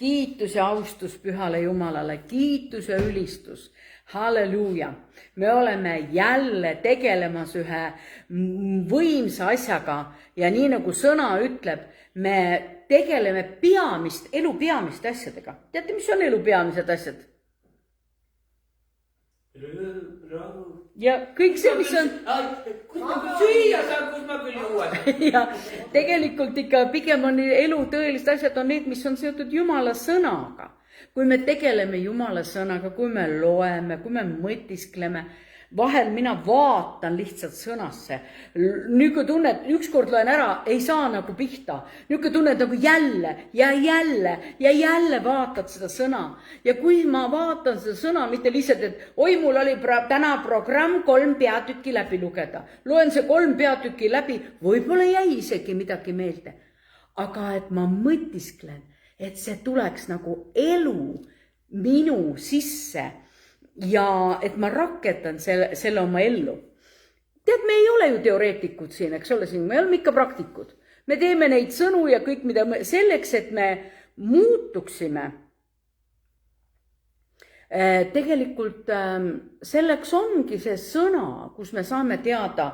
kiitus ja austus Pühale Jumalale, kiitus ja ülistus. Halleluuja. Me oleme jälle tegelemas ühe võimsa asjaga ja nii nagu sõna ütleb, me tegeleme elu peamiste asjadega. Teate, mis on elu peamised asjad? Ja kõik see, mis on... Kus ma süüa saan, kus ma küll juuan? Ja tegelikult ikka pigem on elu tõelist asjad on need, mis on seotud Jumala sõnaga. Kui me tegeleme Jumala sõnaga, kui me loeme, kui me mõtiskleme, vahel mina vaatan lihtsalt sõnasse. Nüüd kui tunned, ükskord loen ära, ei saa nagu pihta. Nüüd kui tunned nagu jälle vaatad seda sõna. Ja kui ma vaatan seda sõna, mitte lihtsalt, et oi, mul oli täna programm 3 peatükki läbi lugeda. Loen see 3 peatükki läbi, võib-olla jäi isegi midagi meelde. Aga et ma mõtisklen, et see tuleks nagu elu minu sisse ja et ma rakendan selle oma ellu. Tead, me ei ole ju teoreetikud siin, eks ole siin, me oleme ikka praktikud. Me teeme neid sõnu ja kõik, mida selleks, et me muutuksime. Tegelikult selleks ongi see sõna, kus me saame teada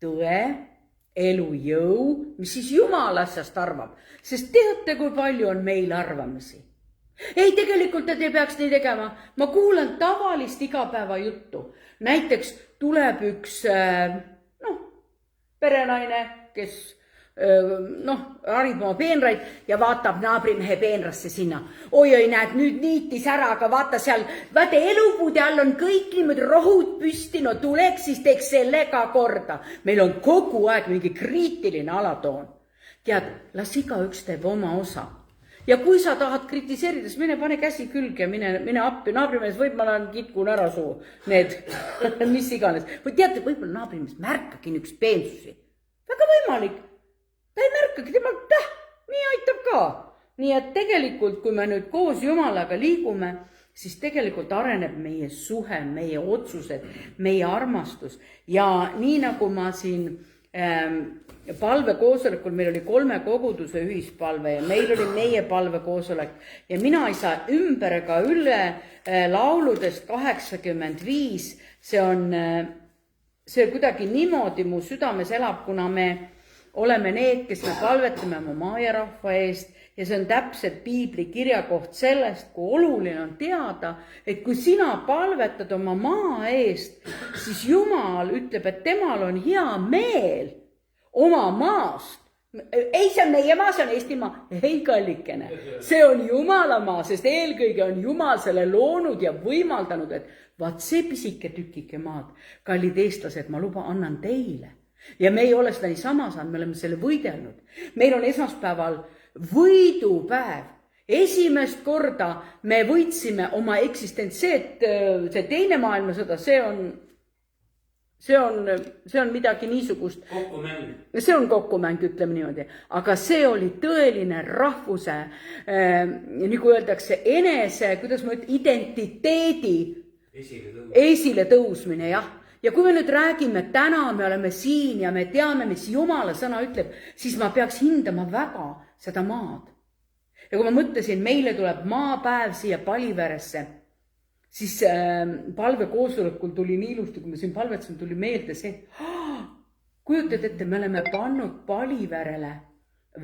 tõe, elu jõu, mis siis Jumal asjast arvab. Sest teate, kui palju on meil arvamisi. Ei, tegelikult te peaks nii tegema. Ma kuulan tavalist igapäeva juttu. Näiteks tuleb üks perenaine, kes harib oma peenraid ja vaatab naabrimehe peenrasse sinna. Oi, näed, nüüd niitis ära, aga vaata seal, vaata elupuude all on kõik niimoodi rohud püsti, no tuleks, siis teeks sellega korda. Meil on kogu aeg mingi kriitiline alatoon. Tead, las igaüks teeb oma osa. Ja kui sa tahad kritiseerida, siis mine pane käsi külge, mine appi. Naabrimees võib-olla kitkun ära suu, need, mis iganes. Või teate, võib-olla naabrimees märkagi üks peensusi. Väga võimalik. Ta ei märkagi, tema, nii aitab ka. Nii et tegelikult, kui me nüüd koos Jumalaga liigume, siis tegelikult areneb meie suhe, meie otsused, meie armastus. Ja nii nagu ma siin palvekoosolekul, meil oli 3 koguduse ühispalve ja meil oli meie palvekoosolek ja mina ei saa ümber ega üle lauludest 85. See kuidagi niimoodi mu südames elab, kuna me oleme need, kes me palvetame oma maajarahva eest ja see on täpselt piibli kirjakoht sellest, kui oluline on teada, et kui sina palvetad oma maa eest, siis Jumal ütleb, et temal on hea meel oma maast. Ei, see on meie maa, see on Eesti maa. Ei, kallikene. See on Jumala maa, sest eelkõige on Jumal selle loonud ja võimaldanud, et vaat see pisike tükike maad, kallid eestlased, ma luba annan teile. Ja me ei ole seda niisama saanud, me oleme selle võidelnud. Meil on esmaspäeval võidupäev. Esimest korda me võitsime oma eksistents, see teine maailmasõda, see on midagi niisugust. Kokkumäng. See on kokkumäng, ütleme niimoodi. Aga see oli tõeline rahvuse, nagu öeldakse, kuidas ma ütlen, identiteedi esile tõusmine, jah. Ja kui me nüüd räägime, täna me oleme siin ja me teame, mis Jumala sõna ütleb, siis ma peaks hindama väga seda maad. Ja kui ma mõtlesin, meile tuleb maapäev siia Paliveresse, siis palvekoosolekul tuli nii ilusti, kui me siin palvetasin, tuli meelde see, kujutad ette, me oleme pannud Paliverele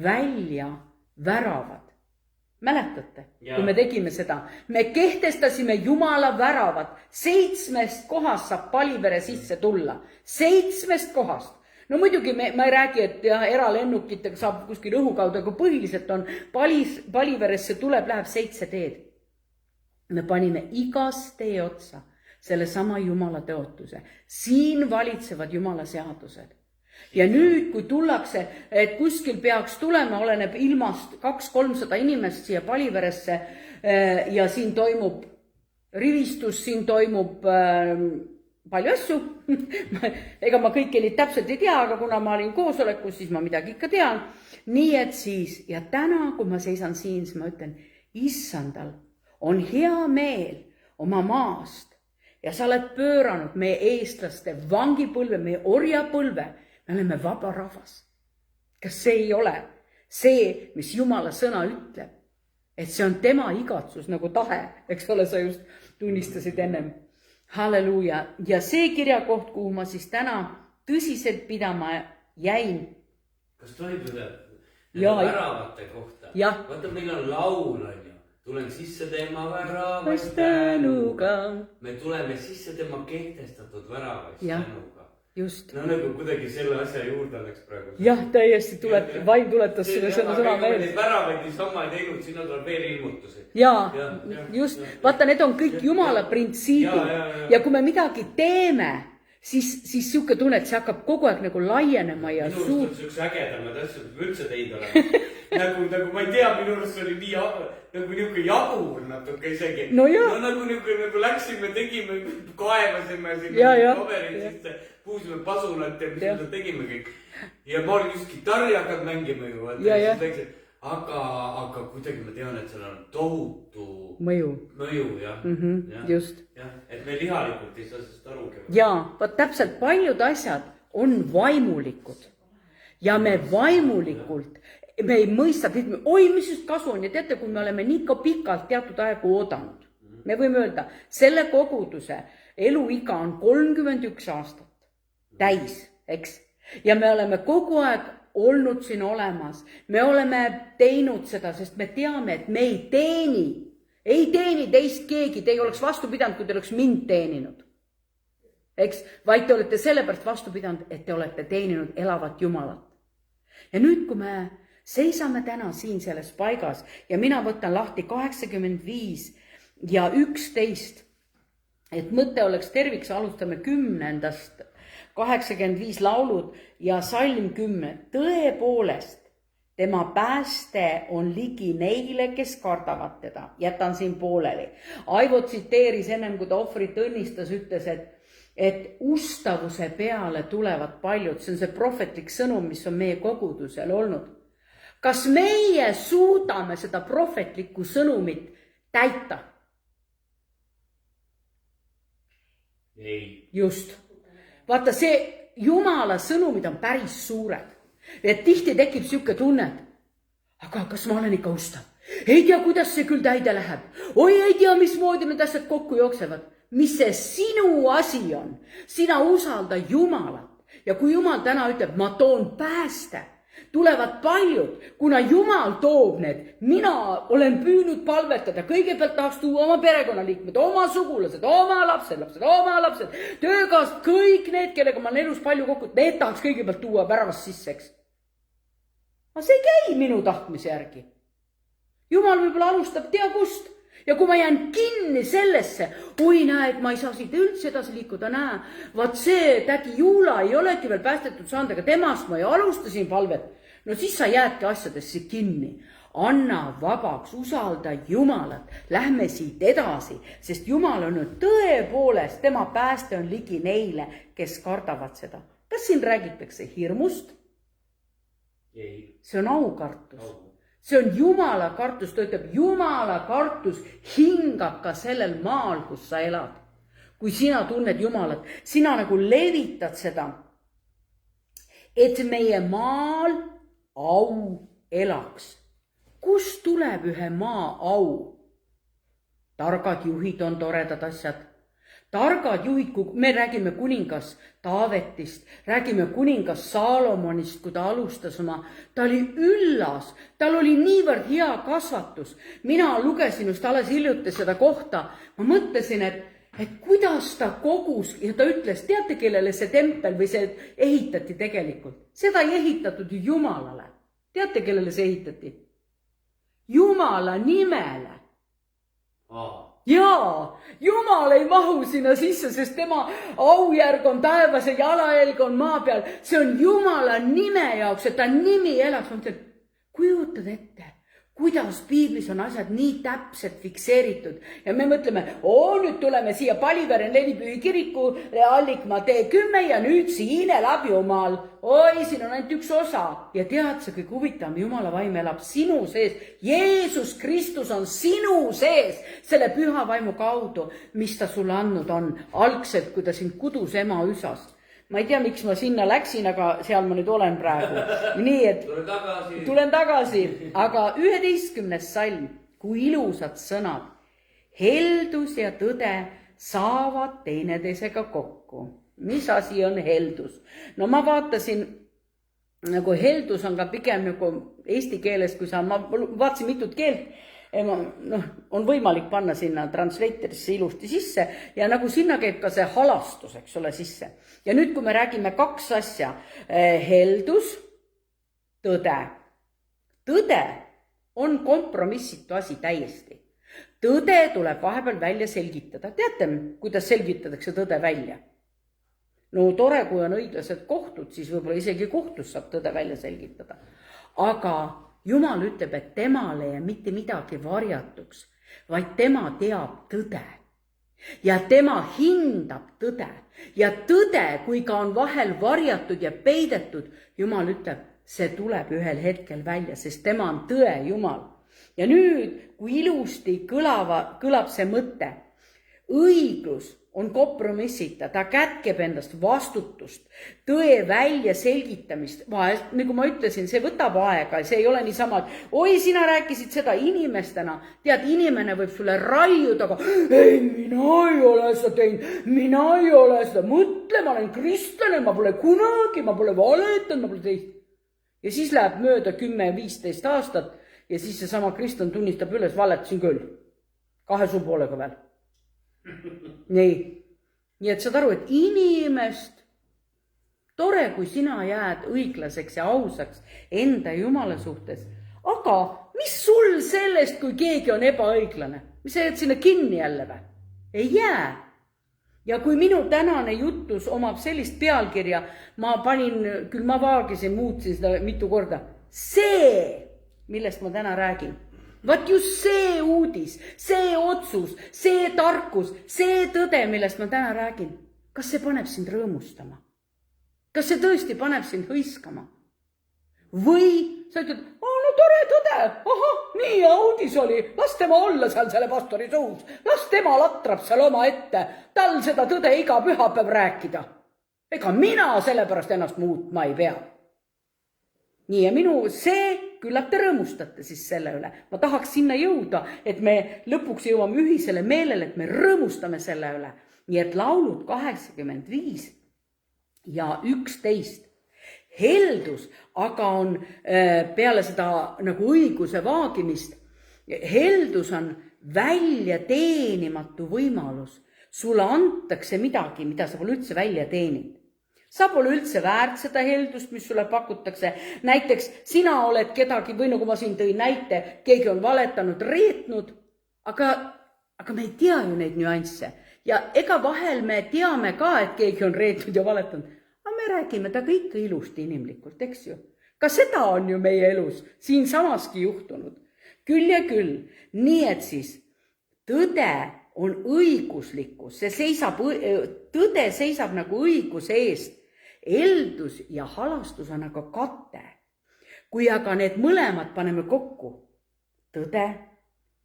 välja väravad. Mäletate, kui me tegime seda? Me kehtestasime Jumala väravad. 7 kohast saab Palivere sisse tulla. 7 kohast. No muidugi ma ei räägi, et eralennukitega saab kuskil õhukaudu, aga põhiliselt on Paliveresse läheb 7 teed. Me panime igas tee otsa selle sama Jumala tõotuse. Siin valitsevad Jumala seadused. Ja nüüd, kui tullakse, et kuskil peaks tulema, oleneb ilmast 200-300 inimest siia Paliveresse ja siin toimub rivistus, siin toimub palju asju. Ega ma kõike nii täpselt ei tea, aga kuna ma olin koosolekus, siis ma midagi ikka tean. Nii et siis, ja täna, kui ma seisan siin, siis ma ütlen, issandal on hea meel oma maast ja sa oled pööranud meie eestlaste vangipõlve, meie orjapõlve. Me oleme vaba rahvas. Kas see ei ole see, mis Jumala sõna ütleb? et see on tema igatsus nagu tahe, eks ole, sa just tunnistasid ennem. Halleluuja. Ja see kirjakoht, kuhu ma siis täna tõsiselt pidama jäin. Kas tohib üle väravate kohta? Jah. Vaata, meil on laul, on ju. Tulen sisse tema väravaist tänuga. Me tuleme sisse tema kehtestatud väravaist tänuga. Just. No nagu kuidagi selle asja juurde läks praegu. Jah, täiesti vaim tuletas selle sõna meelde. Neid väravaid niisama ei teinud, sinna tuleb veel ilmutusi. Jaa, just. Vaata, need on kõik Jumala printsiibid. Ja kui me midagi teeme, siis siuke tunne, et see hakkab kogu aeg nagu laienema ja minu arust on see üks ägedamad asjad, mis üldse teinud olema. nagu ma ei tea, minu arust oli nii nagu niuke jabur natuke isegi. No jah. No nagu läksime, tegime, kaevasime sinna paberid sisse, puusime pasunat ja mis me tegime kõik. Ja ma olin just kitarri hakkad mängima ju. Aga kuidagi ma tean, et seal on tohutu mõju, jah. Just. Et me lihalikult ei saa sellest arugi. Jaa, vaat täpselt paljud asjad on vaimulikud. Ja me vaimulikult, me ei mõista, oi, mis just kasu on. Ja teate, kui me oleme nii pikalt teatud aegu oodanud, me võime öelda, selle koguduse eluiga on 31 aastat täis, eks? Ja me oleme kogu aeg olnud siin olemas. Me oleme teinud seda, sest me teame, et me ei teeni teist keegi. Te ei oleks vastu pidanud, kui te oleks mind teeninud. Eks? Vaid te olete sellepärast vastu pidanud, et te olete teeninud elavat Jumalat. Ja nüüd, kui me seisame täna siin selles paigas ja mina võtan lahti 85 ja 11, et mõte oleks terviks, alustame 10. 85 laulud ja salm 10. Tõepoolest, tema pääste on ligi neile, kes kardavad teda. Jätan siin pooleli. Aivo tsiteeris ennem, kui ta ohvrit õnnistas, ütles, et ustavuse peale tulevad paljud. See on see prohvetlik sõnum, mis on meie kogudusel olnud. Kas meie suudame seda prohvetlikku sõnumit täita? Ei. Just. Vaata, see Jumala sõnumid on päris suured. Et tihti tekib siuke tunne, aga kas ma olen ikka ustav? Ei tea, kuidas see küll täide läheb. Oi, ei tea, mismoodi need asjad kokku jooksevad. Mis see sinu asi on? Sina usalda Jumalat. Ja kui Jumal täna ütleb, ma toon pääste, tulevad paljud, kuna Jumal toob need. Mina olen püünud palvetada, kõigepealt tahaks tuua oma perekonnaliikmed, oma sugulased, oma lapsed, töökaast, kõik need, kellega ma olen elus palju kokku, need tahaks kõigepealt tuua väravast sisseks. Aga see ei käi minu tahtmise järgi. Jumal võib-olla alustab tea kust. Ja kui ma jään kinni sellesse, oi näed, ma ei saa siit üldse edasi liikuda, vaat see tädi Juula ei olegi veel päästetud saanud, aga temast ma ei alustasin palvet. No siis sa jäädki asjadesse kinni. Anna vabaks, usalda Jumalat. Lähme siit edasi, sest Jumal on nüüd tõepoolest, tema pääste on ligi neile, kes kardavad seda. Kas siin räägitakse hirmust? Ei. See on aukartus. See on Jumala kartus, ta ütleb, Jumala kartus hingab ka sellel maal, kus sa elad. Kui sina tunned Jumalat, sina nagu levitad seda, et meie maal au elaks. Kust tuleb ühe maa au? Targad juhid on toredad asjad. Targad juhid, kui me räägime kuningas Taavetist, räägime kuningas Saalomonist, kui ta alustas ta oli üllas, tal oli niivõrd hea kasvatus. Mina lugesin just alles hiljuti seda kohta, ma mõtlesin, et kuidas ta kogus ja ta ütles, teate, kellele see tempel või see ehitati tegelikult? Seda ei ehitatud ju Jumalale. Teate, kellele see ehitati? Jumala nimele. Jaa, Jumal ei mahu sinna sisse, sest tema aujärg on taevas ja jalajälg on maa peal. See on Jumala nime jaoks, et ta nimi elaks. Kujutad ette, kuidas piiblis on asjad nii täpselt fikseeritud. Ja me mõtleme, nüüd tuleme siia Palivere Nelipühi kiriku Allikmaa T10 ja nüüd siin elab Jumal. Oi, siin on ainult üks osa. Ja tead, see kõik huvitav, Jumala vaim elab sinu sees. Jeesus Kristus on sinu sees selle püha vaimu kaudu, mis ta sulle andnud on. Algselt, kui ta sind kudus ema üsas. Ma ei tea, miks ma sinna läksin, aga seal ma nüüd olen praegu. Nii, et tulen tagasi. Aga 11. salm, kui ilusad sõnad. Heldus ja tõde saavad teineteisega kokku. Mis asi on heldus? No ma vaatasin, nagu heldus on ka pigem nagu eesti keeles, kui ma vaatasin mitut keelt, on võimalik panna sinna translatorisse ilusti sisse ja nagu sinna käib ka see halastus, eks ole, sisse. Ja nüüd, kui me räägime 2 asja, heldus, tõde. Tõde on kompromissitu asi täiesti. Tõde tuleb vahepeal välja selgitada. Teate, kuidas selgitatakse tõde välja? No tore, kui on õiglased kohtud, siis võib-olla isegi kohtus saab tõde välja selgitada. Aga Jumal ütleb, et temale ei mitte midagi varjatuks, vaid tema teab tõde. Ja tema hindab tõde. Ja tõde, kui ka on vahel varjatud ja peidetud, Jumal ütleb, see tuleb ühel hetkel välja, sest tema on tõe Jumal. Ja nüüd, kui ilusti kõlab see mõte, õiglus on kompromissita, ta kätkeb endast vastutust, tõe välja selgitamist. Nagu ma ütlesin, see võtab aega, see ei ole niisama, et oi, sina rääkisid seda inimestena. Tead, inimene võib sulle raiuda, aga ei, mina ei ole seda teinud, mina ei ole seda. Mõtle, ma olen kristlane, ma pole kunagi, ma pole valetanud, ma pole teist. Ja siis läheb mööda 10-15 aastat ja siis see sama kristlane tunnistab üles, valetasin küll. 2 suu poolega veel. Nii et saad aru, et inimest, tore, kui sina jääd õiglaseks ja ausaks enda Jumala suhtes, aga mis sul sellest, kui keegi on ebaõiglane? Mis sa jääd sinna kinni jälle või? Ei jää. Ja kui minu tänane jutus omab sellist pealkirja, ma vaagisin, muutsin seda mitu korda. See, millest ma täna räägin. Vaat just see uudis, see otsus, see tarkus, see tõde, millest ma täna räägin. Kas see paneb sind rõõmustama? Kas see tõesti paneb sind hõiskama? Või sa ütled, no tore tõde, nii uudis oli, las tema olla seal selle pastori suus, las tema latrab seal oma ette, tal seda tõde iga pühapäev rääkida. Ega mina sellepärast ennast muutma ei pea. Nii ja küllap te rõõmustate siis selle üle. Ma tahaks sinna jõuda, et me lõpuks jõuame ühisele meelele, et me rõõmustame selle üle. Nii et laulud 85 ja 11. Heldus aga on peale seda nagu õiguse vaagimist. Heldus on välja teenimatu võimalus. Sulle antakse midagi, mida sa pole üldse välja teeninud. Sa pole üldse väärt seda heldust, mis sulle pakutakse. Näiteks sina oled kedagi, või nagu ma siin tõin näite, keegi on valetanud, reetnud, aga me ei tea ju neid nüansse. Ja ega vahel me teame ka, et keegi on reetnud ja valetanud. Aga me räägime ta ikka ilusti inimlikult, eks ju. Ka seda on ju meie elus siin samaski juhtunud. Küll ja küll. Nii et siis tõde on õiguslikkus. Tõde seisab nagu õiguse eest. Heldus ja halastus on aga kate. Kui aga need mõlemad paneme kokku, tõde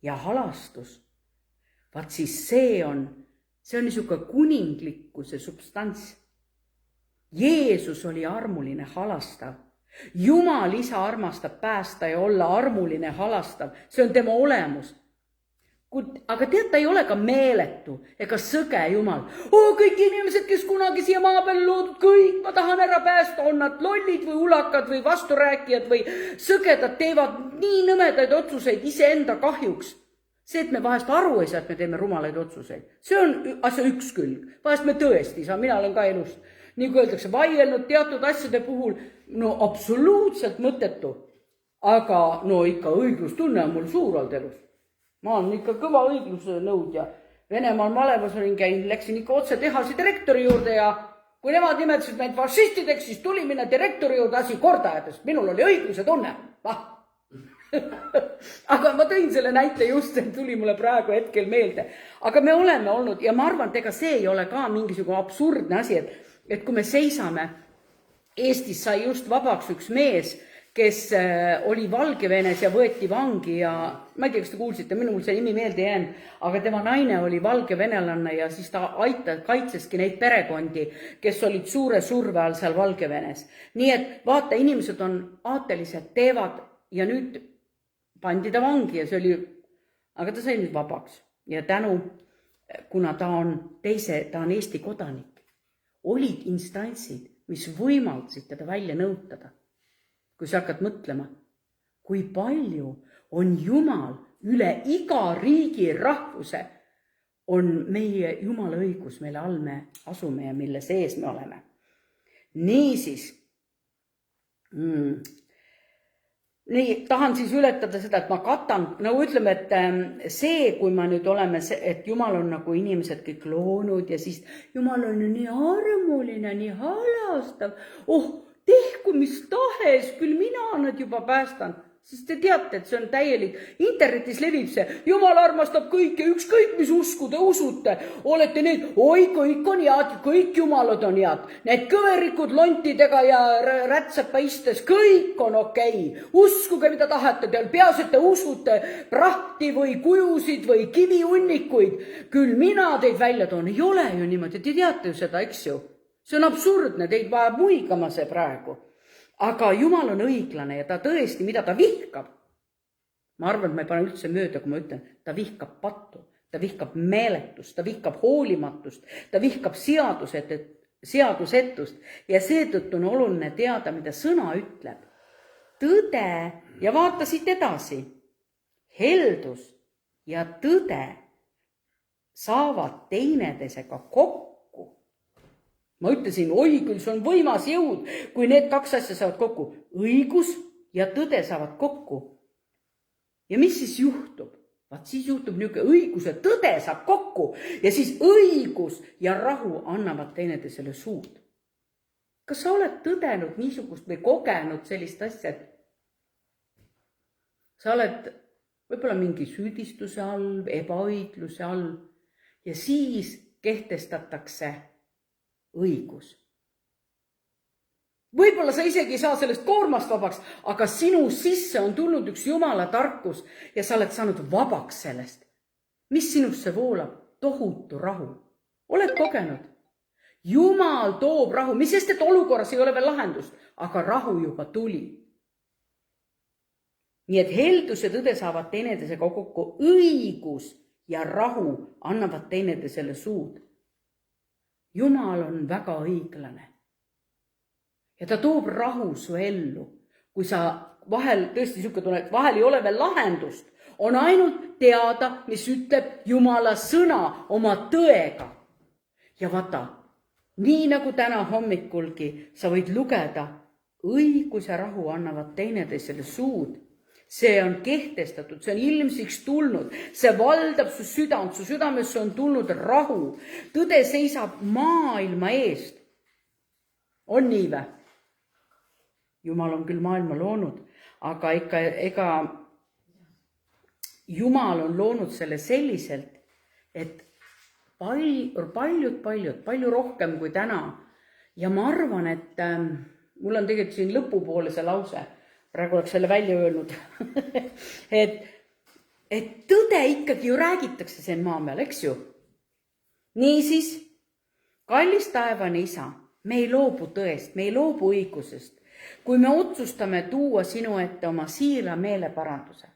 ja halastus, vaat siis see on niisugune kuninglikkuse substants. Jeesus oli armuline halastav. Jumal isa armastab päästa ja olla armuline halastav. See on tema olemus. Aga tead, ta ei ole ka meeletu ega sõge Jumal. Kõik inimesed, kes kunagi siia maa peal loodud, kõik ma tahan ära päästa, on nad lollid või ulakad või vasturääkijad või sõgedad, teevad nii nõmedaid otsuseid iseenda kahjuks. See, et me vahest aru ei saa, et me teeme rumalaid otsuseid. See on asja üks külg. Vahest me tõesti ei saa, mina olen ka elust, nii kui öeldakse, vaielnud teatud asjade puhul, no absoluutselt mõttetu. Aga no ikka õiglustunne on mul suur olnud elus. Ma olen ikka kõva õigluse nõudja. Venemaal malevas olin käinud, läksin ikka otse tehase direktori juurde ja kui nemad nimetasid meid fašistideks, siis tuli minna direktori juurde asi kordajatest. Minul oli õigluse tunne. Aga ma tõin selle näite just, et tuli mulle praegu hetkel meelde. Aga me oleme olnud ja ma arvan, et ega see ei ole ka mingisugune absurdne asi, et kui me seisame, Eestis sai just vabaks üks mees, kes oli Valgevenes ja võeti vangi ja ma ei tea, kas te kuulsite, minul see nimi meelde jäänud, aga tema naine oli valgevenelanne ja siis ta kaitseski neid perekondi, kes olid suure surve all seal Valgevenes. Nii et vaata, inimesed on aatelised, teevad ja nüüd pandi ta vangi ja see oli aga ta sai nüüd vabaks ja kuna ta on Eesti kodanik, olid instantsid, mis võimaldasid teda välja nõutada. Kui sa hakkad mõtlema, kui palju on Jumal üle iga riigi rahvuse, on meie Jumala õigus, mille all me asume ja mille sees me oleme. Niisiis, tahan siis ületada seda, et ma katan, nagu ütleme, et see, kui ma nüüd oleme, et Jumal on nagu inimesed kõik loonud ja siis Jumal on ju nii armuline, nii halastav. Tehku mis tahes, küll mina nad juba päästan. Sest te teate, et see on täielik. Internetis levib see. Jumal armastab kõike, ükskõik mis usku te usute. Olete need, kõik on head, kõik jumalad on head. Need kõverikud lontidega ja rätsapa istes, kõik on okei. Uskuge, mida tahate teil. Peas, et te usute prahti või kujusid või kiviunnikuid. Küll mina teid välja toon. Ei ole ju niimoodi. Te teate ju seda, eks ju? See on absurdne. Teid vaja muigama see praegu. Aga Jumal on õiglane ja ta tõesti, mida ta vihkab. Ma arvan, et ma ei pane üldse mööda, kui ma ütlen, ta vihkab pattu, ta vihkab meeletust, ta vihkab hoolimatust, ta vihkab seadusetust ja seetõttu on oluline teada, mida sõna ütleb. Tõde ja vaata siit edasi. Heldus ja tõde saavad teineteisega kokku. Ma ütlesin, küll see on võimas jõud, kui need kaks asja saavad kokku. Õigus ja tõde saavad kokku. Ja mis siis juhtub? Vaat siis juhtub niisugune õigus ja tõde saab kokku ja siis õigus ja rahu annavad teineteisele suud. Kas sa oled tõdenud niisugust või kogenud sellist asja? Sa oled võib-olla mingi süüdistuse all, ebaõigluse all ja siis kehtestatakse õigus. Võib-olla sa isegi ei saa sellest koormast vabaks, aga sinu sisse on tulnud üks Jumala tarkus ja sa oled saanud vabaks sellest. Mis sinusse voolab? Tohutu rahu. Oled kogenud? Jumal toob rahu, mis sest, et olukorras ei ole veel lahendust, aga rahu juba tuli. Nii et heldus ja tõde saavad teineteisega kokku, õigus ja rahu annavad teineteisele suud. Jumal on väga õiglane ja ta toob rahu su ellu. Kui sa vahel tõesti niisugune tunned, et vahel ei ole veel lahendust, on ainult teada, mis ütleb Jumala sõna oma tõega. Ja vaata, nii nagu täna hommikulgi sa võid lugeda, õigus ja rahu annavad teineteisele suud. See on kehtestatud, see on ilmsiks tulnud, see valdab su südamesse on tulnud rahu. Tõde seisab maailma eest. On nii või? Jumal on küll maailma loonud, aga ega Jumal on loonud selle selliselt, et palju rohkem kui täna. Ja ma arvan, et mul on tegelikult siin lõpupoole see lause, praegu oleks selle välja öelnud, et tõde ikkagi ju räägitakse siin maa peal, eks ju? Niisiis, kallis taevane isa, me ei loobu tõest, me ei loobu õigusest, kui me otsustame tuua sinu ette oma siira meeleparanduse.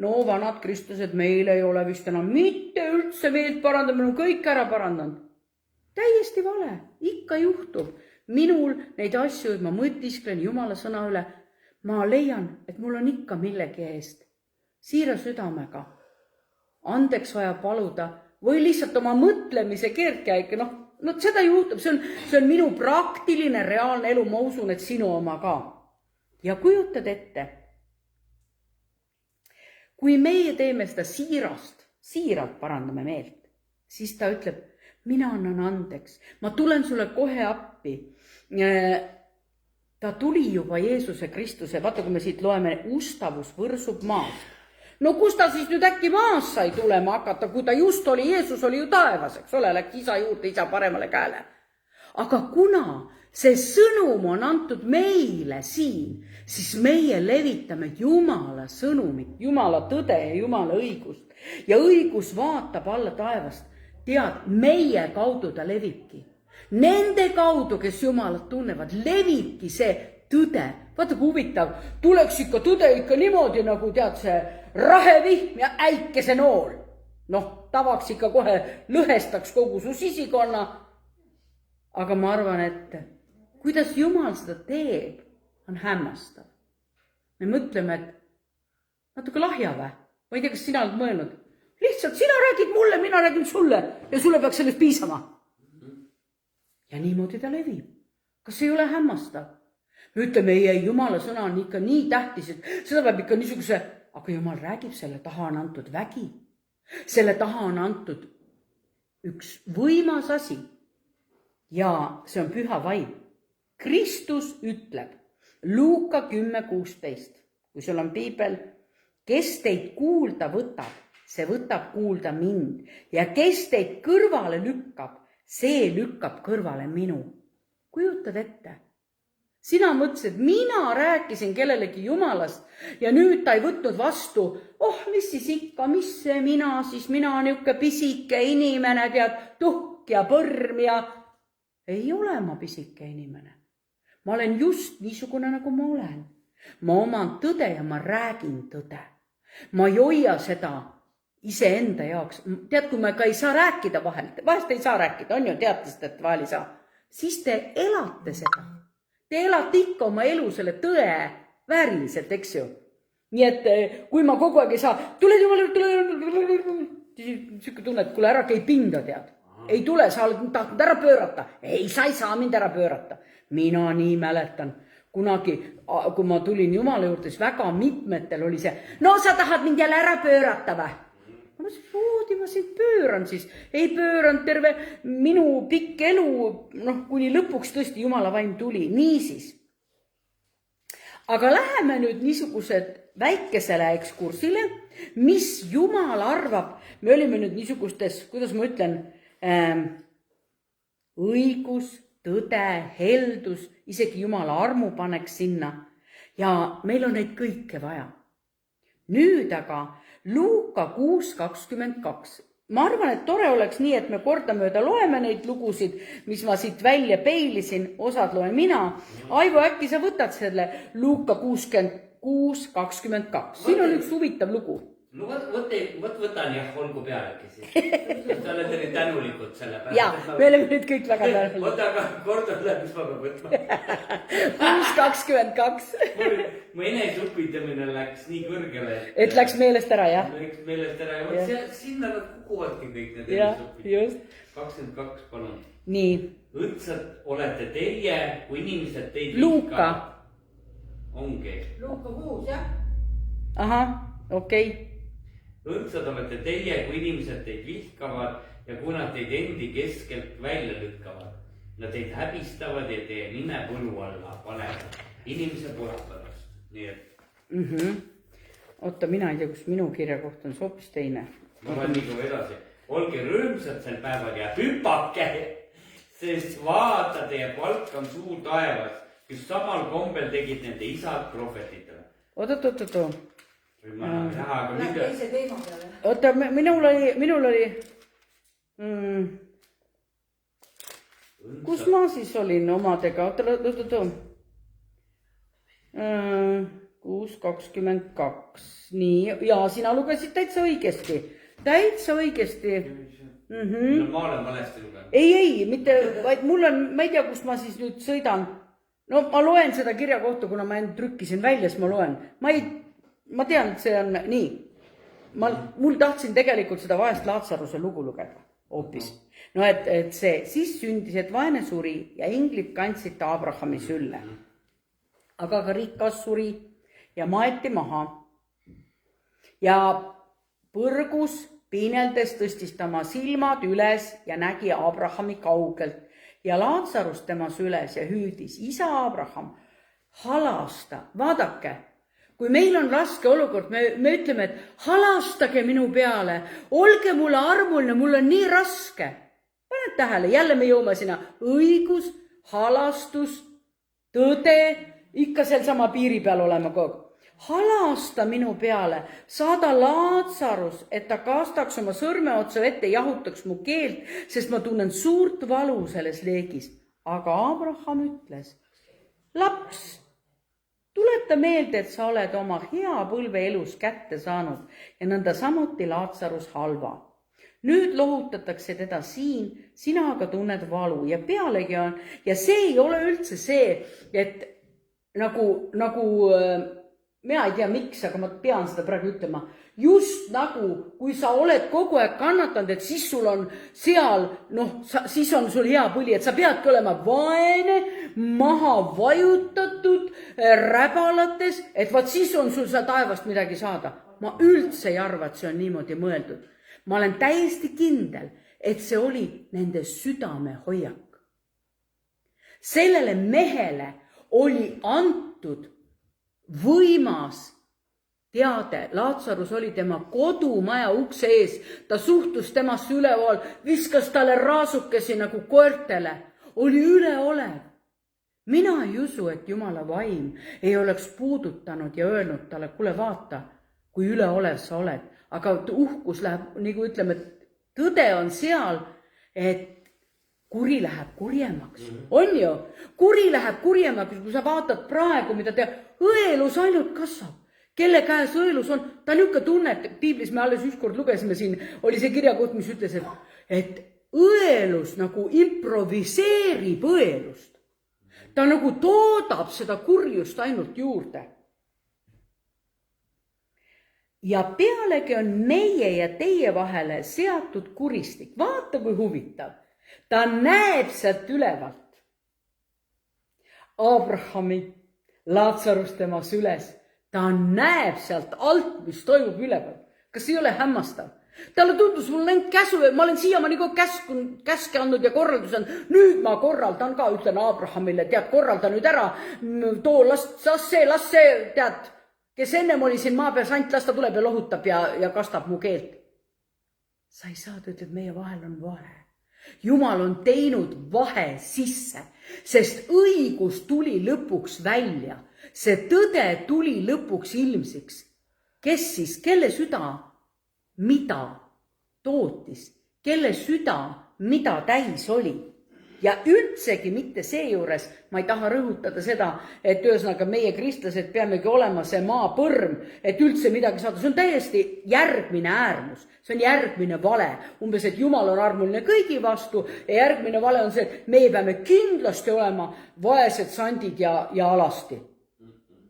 No vanad kristlased, meil ei ole vist enam mitte üldse meelt parandada, me on kõik ära parandanud. Täiesti vale, ikka juhtub. Minul neid asju, ma mõtisklen Jumala sõna üle, ma leian, et mul on ikka millegi eest. Siira südamega. Andeks vaja paluda või lihtsalt oma mõtlemise keerdkäik. No seda juhtub, see on minu praktiline, reaalne elu, ma usun, et sinu oma ka. Ja kujutad ette, kui meie teeme seda siiralt parandame meelt, siis ta ütleb, mina annan andeks, ma tulen sulle kohe appi. Ta tuli juba Jeesuse Kristuse, vaata kui me siit loeme, ustavus võrsub maast. No kus ta siis nüüd äkki maas sai tulema hakata, kui ta just oli, Jeesus oli ju taevas, eks ole, läks isa juurde, isa paremale käele. Aga kuna see sõnum on antud meile siin, siis meie levitame Jumala sõnumit, Jumala tõde ja Jumala õigust. Ja õigus vaatab alla taevast, tead, meie kaudu ta levibki. Nende kaudu, kes Jumalat tunnevad, levibki see tõde. Vaata kui huvitav, tuleks ikka tõde ikka niimoodi nagu tead see rahevihm ja äikesenool. Noh, tavaks ikka kohe lõhestaks kogu su sisikonna. Aga ma arvan, et kuidas Jumal seda teeb, on hämmastav. Me mõtleme, et natuke lahja või? Ma ei tea, kas sina oled mõelnud. Lihtsalt sina räägid mulle, mina räägin sulle ja sulle peaks sellest piisama. Ja niimoodi ta levib. Kas ei ole hämmastav? Me ütleme, ei, Jumala sõna on ikka nii tähtis, et seda peab ikka niisuguse, aga Jumal räägib, selle taha on antud vägi. Selle taha on antud üks võimas asi ja see on püha vaim. Kristus ütleb, Luuka 10:16, kui sul on piibel, kes teid kuulda võtab, see võtab kuulda mind ja kes teid kõrvale lükkab, see lükkab kõrvale minu. Kujutad ette? Sina mõtlesid, mina rääkisin kellelegi Jumalast ja nüüd ta ei võtnud vastu. Mis siis ikka, mis see mina siis, mina on niuke pisike inimene, tead, tuhk ja põrm ja... Ei ole ma pisike inimene. Ma olen just niisugune, nagu ma olen. Ma oman tõde ja ma räägin tõde. Ma ei hoia seda iseenda jaoks. Tead, kui ma ka ei saa rääkida vahest ei saa rääkida, on ju, teatest, et vahel ei saa. Siis te elate seda. Te elate ikka oma elu selle tõe vääriliselt, eks ju. Nii et kui ma kogu aeg ei saa, tule, siuke tunne, et kuule ära käi pinda, tead. Ei tule, sa oled tahtnud ära pöörata. Ei, sa ei saa mind ära pöörata. Mina nii mäletan. Kunagi, kui ma tulin Jumala juurde, siis väga mitmetel oli see, no sa tahad mind jälle ära pöörata või? Ma mõtlesin, ma sind pööran siis. Ei pööranud terve minu pikk elu, kuni lõpuks tõesti Jumala vaim tuli. Niisiis. Aga läheme nüüd niisugused väikesele ekskursile, mis Jumal arvab. Me olime nüüd niisugustes, kuidas ma ütlen, õigus, tõde, heldus, isegi Jumala armu paneks sinna. Ja meil on neid kõike vaja. Nüüd aga Luuka 6:22. Ma arvan, et tore oleks nii, et me kordamööda loeme neid lugusid, mis ma siit välja peilisin, osad loen mina. Aivo, äkki sa võtad selle Luuka 6:22. Siin on üks huvitav lugu. No võtan jah, olgu pealegi siis. Te olete nüüd tänulikud selle pärast. Jaa, me oleme nüüd kõik väga tänulikud. Võta aga korda üle, mis ma pean võtma. 6:22. Mu eneseõpitamine läks nii kõrgele. Et läks meelest ära, jah? Läks meelest ära ja sinna nad kukuvadki kõik need eneseõpitamine. Just. 22, palun. Nii. Õndsad olete teie, kui inimesed teid Luuka. Ongi. Luuka 6, jah? Ahah, okei. Õndsad olete teie, kui inimesed teid vihkavad ja kui nad teid endi keskelt välja lükkavad. Nad teid häbistavad ja teie nime põlu alla panevad inimese poja pärast. Nii et... Oota, mina ei tea, kus minu kirjakoht on hoopis teine. Ma olen nii kui edasi. Olge rõõmsad sel päeval ja hüpake, sest vaata, teie palk on suur taevas, kes samal kombel tegid nende isad prohvetitele. Oot. Lähed teise teema peale. Oota, minul oli kus ma siis olin omadega? Oota. 6:22. Nii, ja sina lugesid täitsa õigesti. Ma olen valesti lugenud. Ei, mitte, vaid mul on, ma ei tea, kus ma siis nüüd sõidan. No ma loen seda kirjakohta, kuna ma trükkisin välja, siis ma loen. Ma tean, et see on nii. Mul tahtsin tegelikult seda vaest Laatsaruse lugu lugeda hoopis. No et see siis sündis, et vaene suri ja inglid kandsid ta Abrahami sülle. Aga ka rikas suri ja maeti maha. Ja põrgus piineldes tõstis ta oma silmad üles ja nägi Abrahami kaugelt. Ja Laatsarus tema süles ja hüüdis, isa Abraham, halasta, vaadake. Kui meil on raske olukord, me ütleme, et halastage minu peale, olge mulle armuline, mul on nii raske. Paned tähele, jälle me jõume sinna õigus, halastus, tõde, ikka seal sama piiri peal olema kogu. Halasta minu peale, saada Laatsarus, et ta kastaks oma sõrmeotsa vette, jahutaks mu keelt, sest ma tunnen suurt valu selles leegis. Aga Abraham ütles, laps, tuleta meelde, et sa oled oma hea põlve elus kätte saanud ja nõnda samuti Laatsarus halva. Nüüd lohutatakse teda siin, sina aga tunned valu ja pealegi on, ja see ei ole üldse see, et nagu mina ei tea miks, aga ma pean seda praegu ütlema, just nagu, kui sa oled kogu aeg kannatanud, et siis sul on seal, siis on sul hea põli, et sa peadki olema vaene, maha vajutatud, räbalates, et vaat siis on sul seal taevast midagi saada. Ma üldse ei arva, et see on niimoodi mõeldud. Ma olen täiesti kindel, et see oli nende südame hoiak. Sellele mehele oli antud võimas teade. Laatsarus oli tema kodumaja ukse ees. Ta suhtus temasse üleval, viskas talle raasukesi nagu koertele. Oli üleolev. Mina ei usu, et Jumala vaim ei oleks puudutanud ja öelnud talle, kuule vaata, kui üleolev sa oled. Aga uhkus läheb, nagu ütleme, tõde on seal, et kuri läheb kurjemaks. On ju? Kuri läheb kurjemaks, kui sa vaatad praegu, mida õelus ainult kasvab. Kelle käes õelus on? Ta niuke tunne, et piiblis me alles ükskord lugesime siin, oli see kirjakoht, mis ütles, et õelus nagu improviseerib õelust. Ta nagu toodab seda kurjust ainult juurde. Ja pealegi on meie ja teie vahele seatud kuristik. Vaata, kui huvitav. Ta näeb sealt ülevalt Abrahami, Laatsarus tema süles. Ta näeb sealt alt, mis toimub üleval. Kas ei ole hämmastav? Talle tundus, mul on käsu, ma olen siiamaani käske andnud ja korraldusel. Nüüd ma korraldan ka, ütlen Abrahamile, tead, korralda nüüd ära. Too, las see, tead, kes ennem oli siin maa peal, ainult las ta tuleb ja lohutab ja kastab mu keelt. Sa ei saa, ta ütleb, meie vahel on vahe. Jumal on teinud vahe sisse, sest õigus tuli lõpuks välja. See tõde tuli lõpuks ilmsiks. Kes siis, kelle süda, mida tootis, kelle süda, mida täis oli. Ja üldsegi mitte seejuures, ma ei taha rõhutada seda, et ühesõnaga meie kristlased peamegi olema see maapõrm, et üldse midagi saada. See on täiesti järgmine äärmus, see on järgmine vale. Umbes, et Jumal on armuline kõigi vastu ja järgmine vale on see, et meie peame kindlasti olema vaesed sandid ja alasti.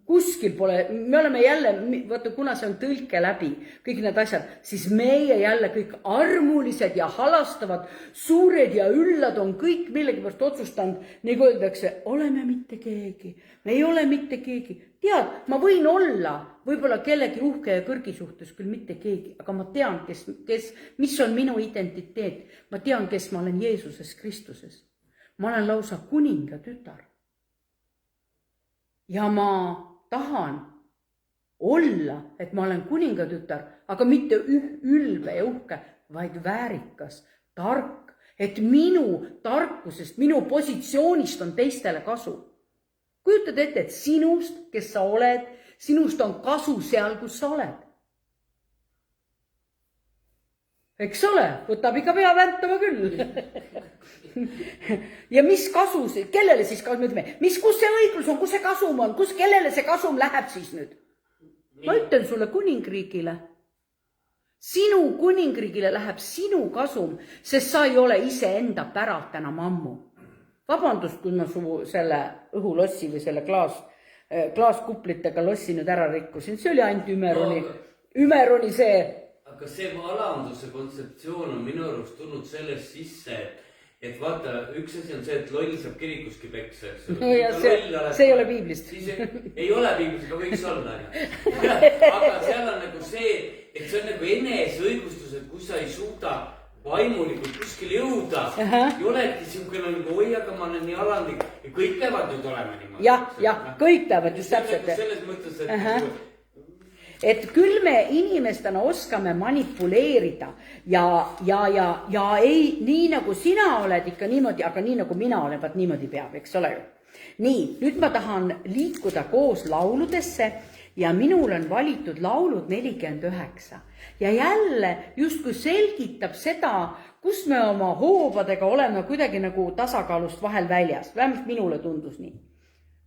Kuskil pole, me oleme jälle, vaata, kuna see on tõlke läbi, kõik need asjad, siis meie jälle kõik armulised ja halastavad, suured ja üllad on kõik millegipärast otsustanud, nagu öeldakse, oleme mitte keegi, me ei ole mitte keegi. Tead, ma võin olla võib-olla kellegi uhke ja kõrgi suhtes küll mitte keegi, aga ma tean, mis on minu identiteet. Ma tean, kes ma olen Jeesuses Kristuses. Ma olen lausa kuninga tütar. Ja ma tahan olla, et ma olen kuningatütar, aga mitte ülbe ja uhke, vaid väärikas, tark, et minu tarkusest, minu positsioonist on teistele kasu. Kujutad ette, et sinust, kes sa oled, sinust on kasu seal, kus sa oled. Eks ole, võtab ikka pea väntama küll. Ja mis kasu, kellele siis kasu, kus see õiglus on, kus see kasum on, kellele see kasum läheb siis nüüd? Ma ütlen sulle kuningriigile. Sinu kuningriigile läheb sinu kasum, sest sa ei ole ise enda päralt enam ammu. Vabandust, kui ma su selle õhulossi või selle klaaskuplitega lossi nüüd ära rikkusin. See oli ainult Ümeroni see. Aga see alanduse kontseptsioon on minu arust tulnud sellest sisse, et vaata, üks asi on see, et loll saab kirikuski peksa. No ja see ei ole piiblist. Ei ole piiblist, aga võiks olla. Aga seal on nagu see, et see on nagu eneseõigustus, et kui sa ei suuda vaimulikult kuskil jõuda, ei olegi siukene nagu, oi, aga ma olen nii alandlik ja kõik peavad nüüd olema niimoodi. Jah, kõik peavad just täpselt. Selles mõttes, et küll me inimestena oskame manipuleerida ja ei, nii nagu sina oled ikka niimoodi, aga nii nagu mina olen, vaat niimoodi peab, eks ole ju. Nii, nüüd ma tahan liikuda koos lauludesse ja minul on valitud laulud 49. Ja jälle justkui selgitab seda, kus me oma hoobadega oleme kuidagi nagu tasakaalust vahel väljas. Vähemalt minule tundus nii.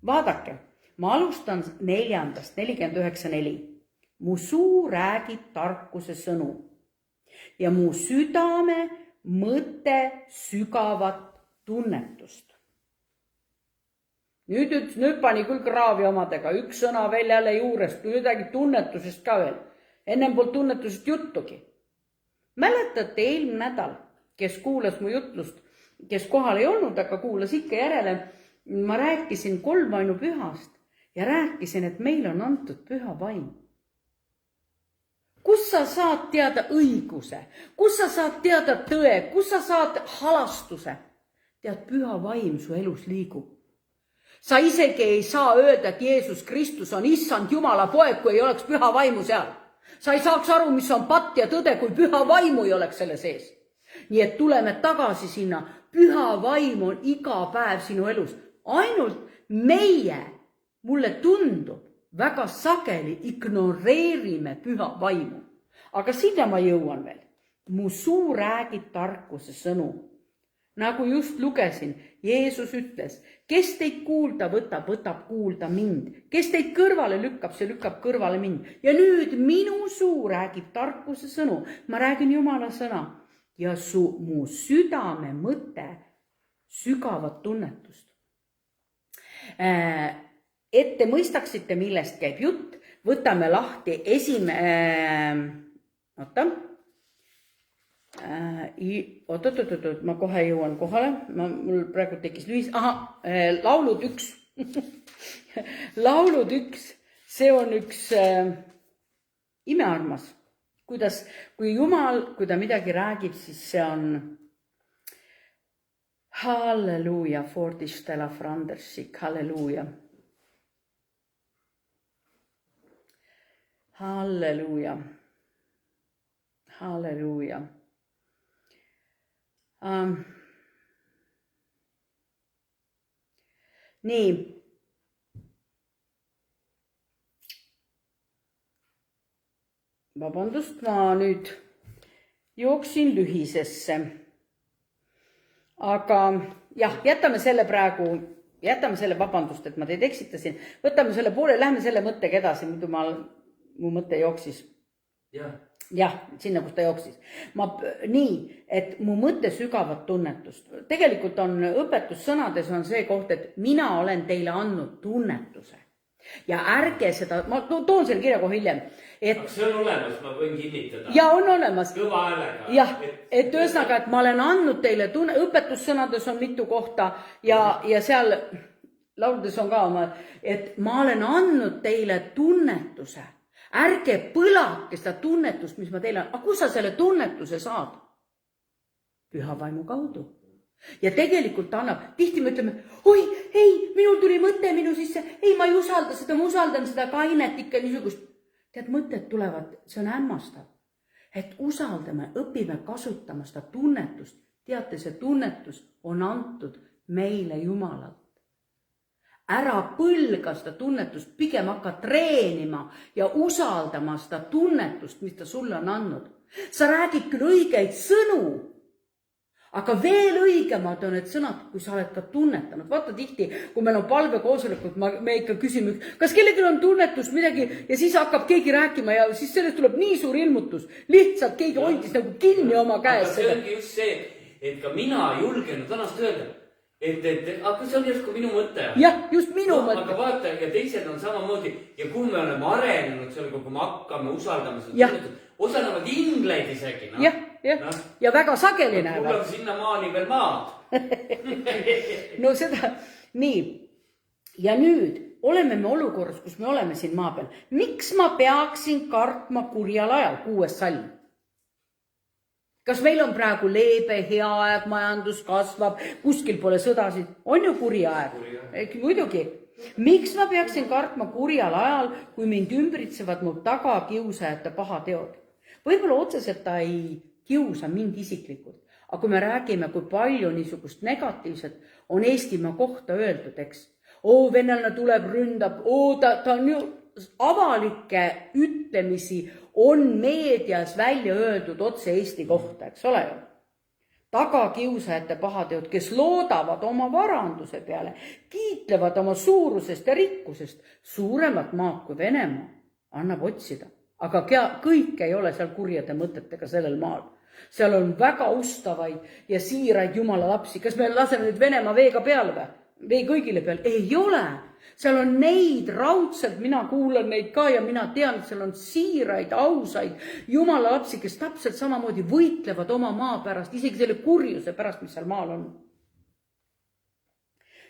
Vaadake. ma alustan 4:49. Mu suu räägib tarkuse sõnu ja mu südame mõte sügavat tunnetust. Nüüd pani küll kraavi omadega, üks sõna veel jälle juurest, midagi tunnetusest ka veel. Ennem poolt tunnetusest juttugi. Mäletate eelmine nädal, kes kuulas mu jutlust, kes kohal ei olnud, aga kuulas ikka järele, ma rääkisin kolmainupühast ja rääkisin, et meil on antud püha vaim. Kus sa saad teada õiguse, kus sa saad teada tõe, kus sa saad halastuse? Tead, püha vaim su elus liigub. Sa isegi ei saa öelda, et Jeesus Kristus on issand Jumala poeg, kui ei oleks püha vaimu seal. Sa ei saaks aru, mis on patt ja tõde, kui püha vaimu ei oleks selle sees. Nii et tuleme tagasi sinna. Püha vaim on iga päev sinu elus. Ainult meie, mulle tundub, väga sageli ignoreerime püha vaimu. Aga sinna ma jõuan veel. Mu suu räägib tarkuse sõnu. Nagu just lugesin, Jeesus ütles, kes teid kuulda võtab, võtab kuulda mind. Kes teid kõrvale lükkab, see lükkab kõrvale mind. Ja nüüd minu suu räägib tarkuse sõnu. Ma räägin Jumala sõna. Ja mu südame mõte sügavat tunnetust. Et te mõistaksite, millest käib jutt, võtame lahti ma kohe jõuan kohale, mul praegu tekkis lühis, laulud 1. Laulud 1, see on üks imearmas. Kui Jumal, kui ta midagi räägib, siis see on halleluuja, Fordistela Frandersik, halleluuja. Halleluuja. Halleluuja. Nii. Vabandust, ma nüüd jooksin lühisesse. Aga jah, jätame selle praegu, vabandust, et ma teid eksitasin. Võtame selle poole, lähme selle mõttega edasi, muidu mu mõte jooksis. Jah, sinna, kus ta jooksis. Nii, et mu mõte sügavat tunnetust. Tegelikult on õpetussõnades on see koht, et mina olen teile andnud tunnetuse. Ja ärge seda, ma toon selle kirja kohe hiljem. See on olemas, ma võin kinnitada. Ja on olemas. Kõva häälega. Jah, et ühesõnaga, et ma olen andnud teile õpetussõnades on mitu kohta ja seal lauludes on ka oma, et ma olen andnud teile tunnetuse. Ärge põlake seda tunnetust, mis ma teile on. Aga kus sa selle tunnetuse saad? Püha vaimu kaudu. Ja tegelikult annab, tihti me ütleme, oi, ei, minul tuli mõte minu sisse, ei, ma ei usalda seda, ma usaldan seda kainet ikka niisugust. Tead, mõtted tulevad, see on hämmastav. Et usaldame, õpime kasutama seda tunnetust. Teate, see tunnetus on antud meile Jumalalt. Ära põlga seda tunnetust, pigem hakka treenima ja usaldama seda tunnetust, mis ta sulle on andnud. Sa räägid küll õigeid sõnu, aga veel õigemad on need sõnad, kui sa oled ka tunnetanud. Vaata tihti, kui meil on palvekoosolekud, me ikka küsime, kas kellelgi on tunnetus midagi ja siis hakkab keegi rääkima ja siis sellest tuleb nii suur ilmutus. Lihtsalt keegi hoidis nagu kinni oma käes. Aga see ongi just see, et ka mina julgen tänast öelda. Aga see on justkui minu mõte. Jah, just minu mõte. Aga vaata, ja teised on samamoodi. Ja kui me oleme arenenud seal, kui me hakkame usaldama seda tunnetud, osalevad ingleid isegi. Jah, ja väga sageli näevad. Mul on sinna maani veel maad. No seda, nii. Ja nüüd oleme me olukorras, kus me oleme siin maa peal. Miks ma peaksin kartma kurjal ajal, 6. salm? Kas meil on praegu leebe, hea aeg, majandus kasvab, kuskil pole sõdasid? On ju kuri aeg? Muidugi. Miks ma peaksin kartma kurjal ajal, kui mind ümbritsevad mu taga kiusajate pahateod? Võib-olla otseselt ta ei kiusa mind isiklikult, aga kui me räägime, kui palju niisugust negatiivset on Eestimaa kohta öeldud, eks? Venelane tuleb, ründab, ta on ju avalikke ütlemisi on meedias välja öeldud otse Eesti kohta, eks ole ju. tagakiusajate pahateod, kes loodavad oma varanduse peale, kiitlevad oma suurusest ja rikkusest. Suuremat maad kui Venemaa annab otsida. Aga kõik ei ole seal kurjade mõtetega sellel maal. Seal on väga ustavaid ja siiraid jumala lapsi. Kas me laseme nüüd Venemaa veega peale või? Vee kõigile peale? Ei ole. Seal on neid raudselt, mina kuulan neid ka ja mina tean, et seal on siiraid, ausaid jumala lapsi, kes täpselt samamoodi võitlevad oma maa pärast, isegi selle kurjuse pärast, mis seal maal on.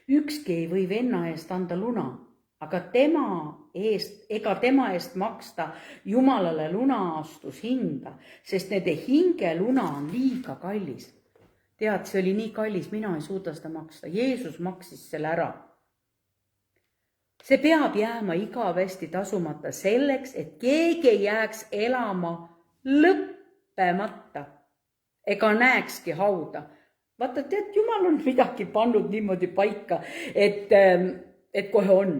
Ükski ei või venna eest anda luna, aga tema eest maksta jumalale lunaastushinda, sest nende hinge luna on liiga kallis. Tead, see oli nii kallis, mina ei suuda seda maksta. Jeesus maksis selle ära. See peab jääma igavesti tasumata selleks, et keegi ei jääks elama lõppemata ega näekski hauda. Vaata, tead, Jumal on midagi pannud niimoodi paika, et kohe on.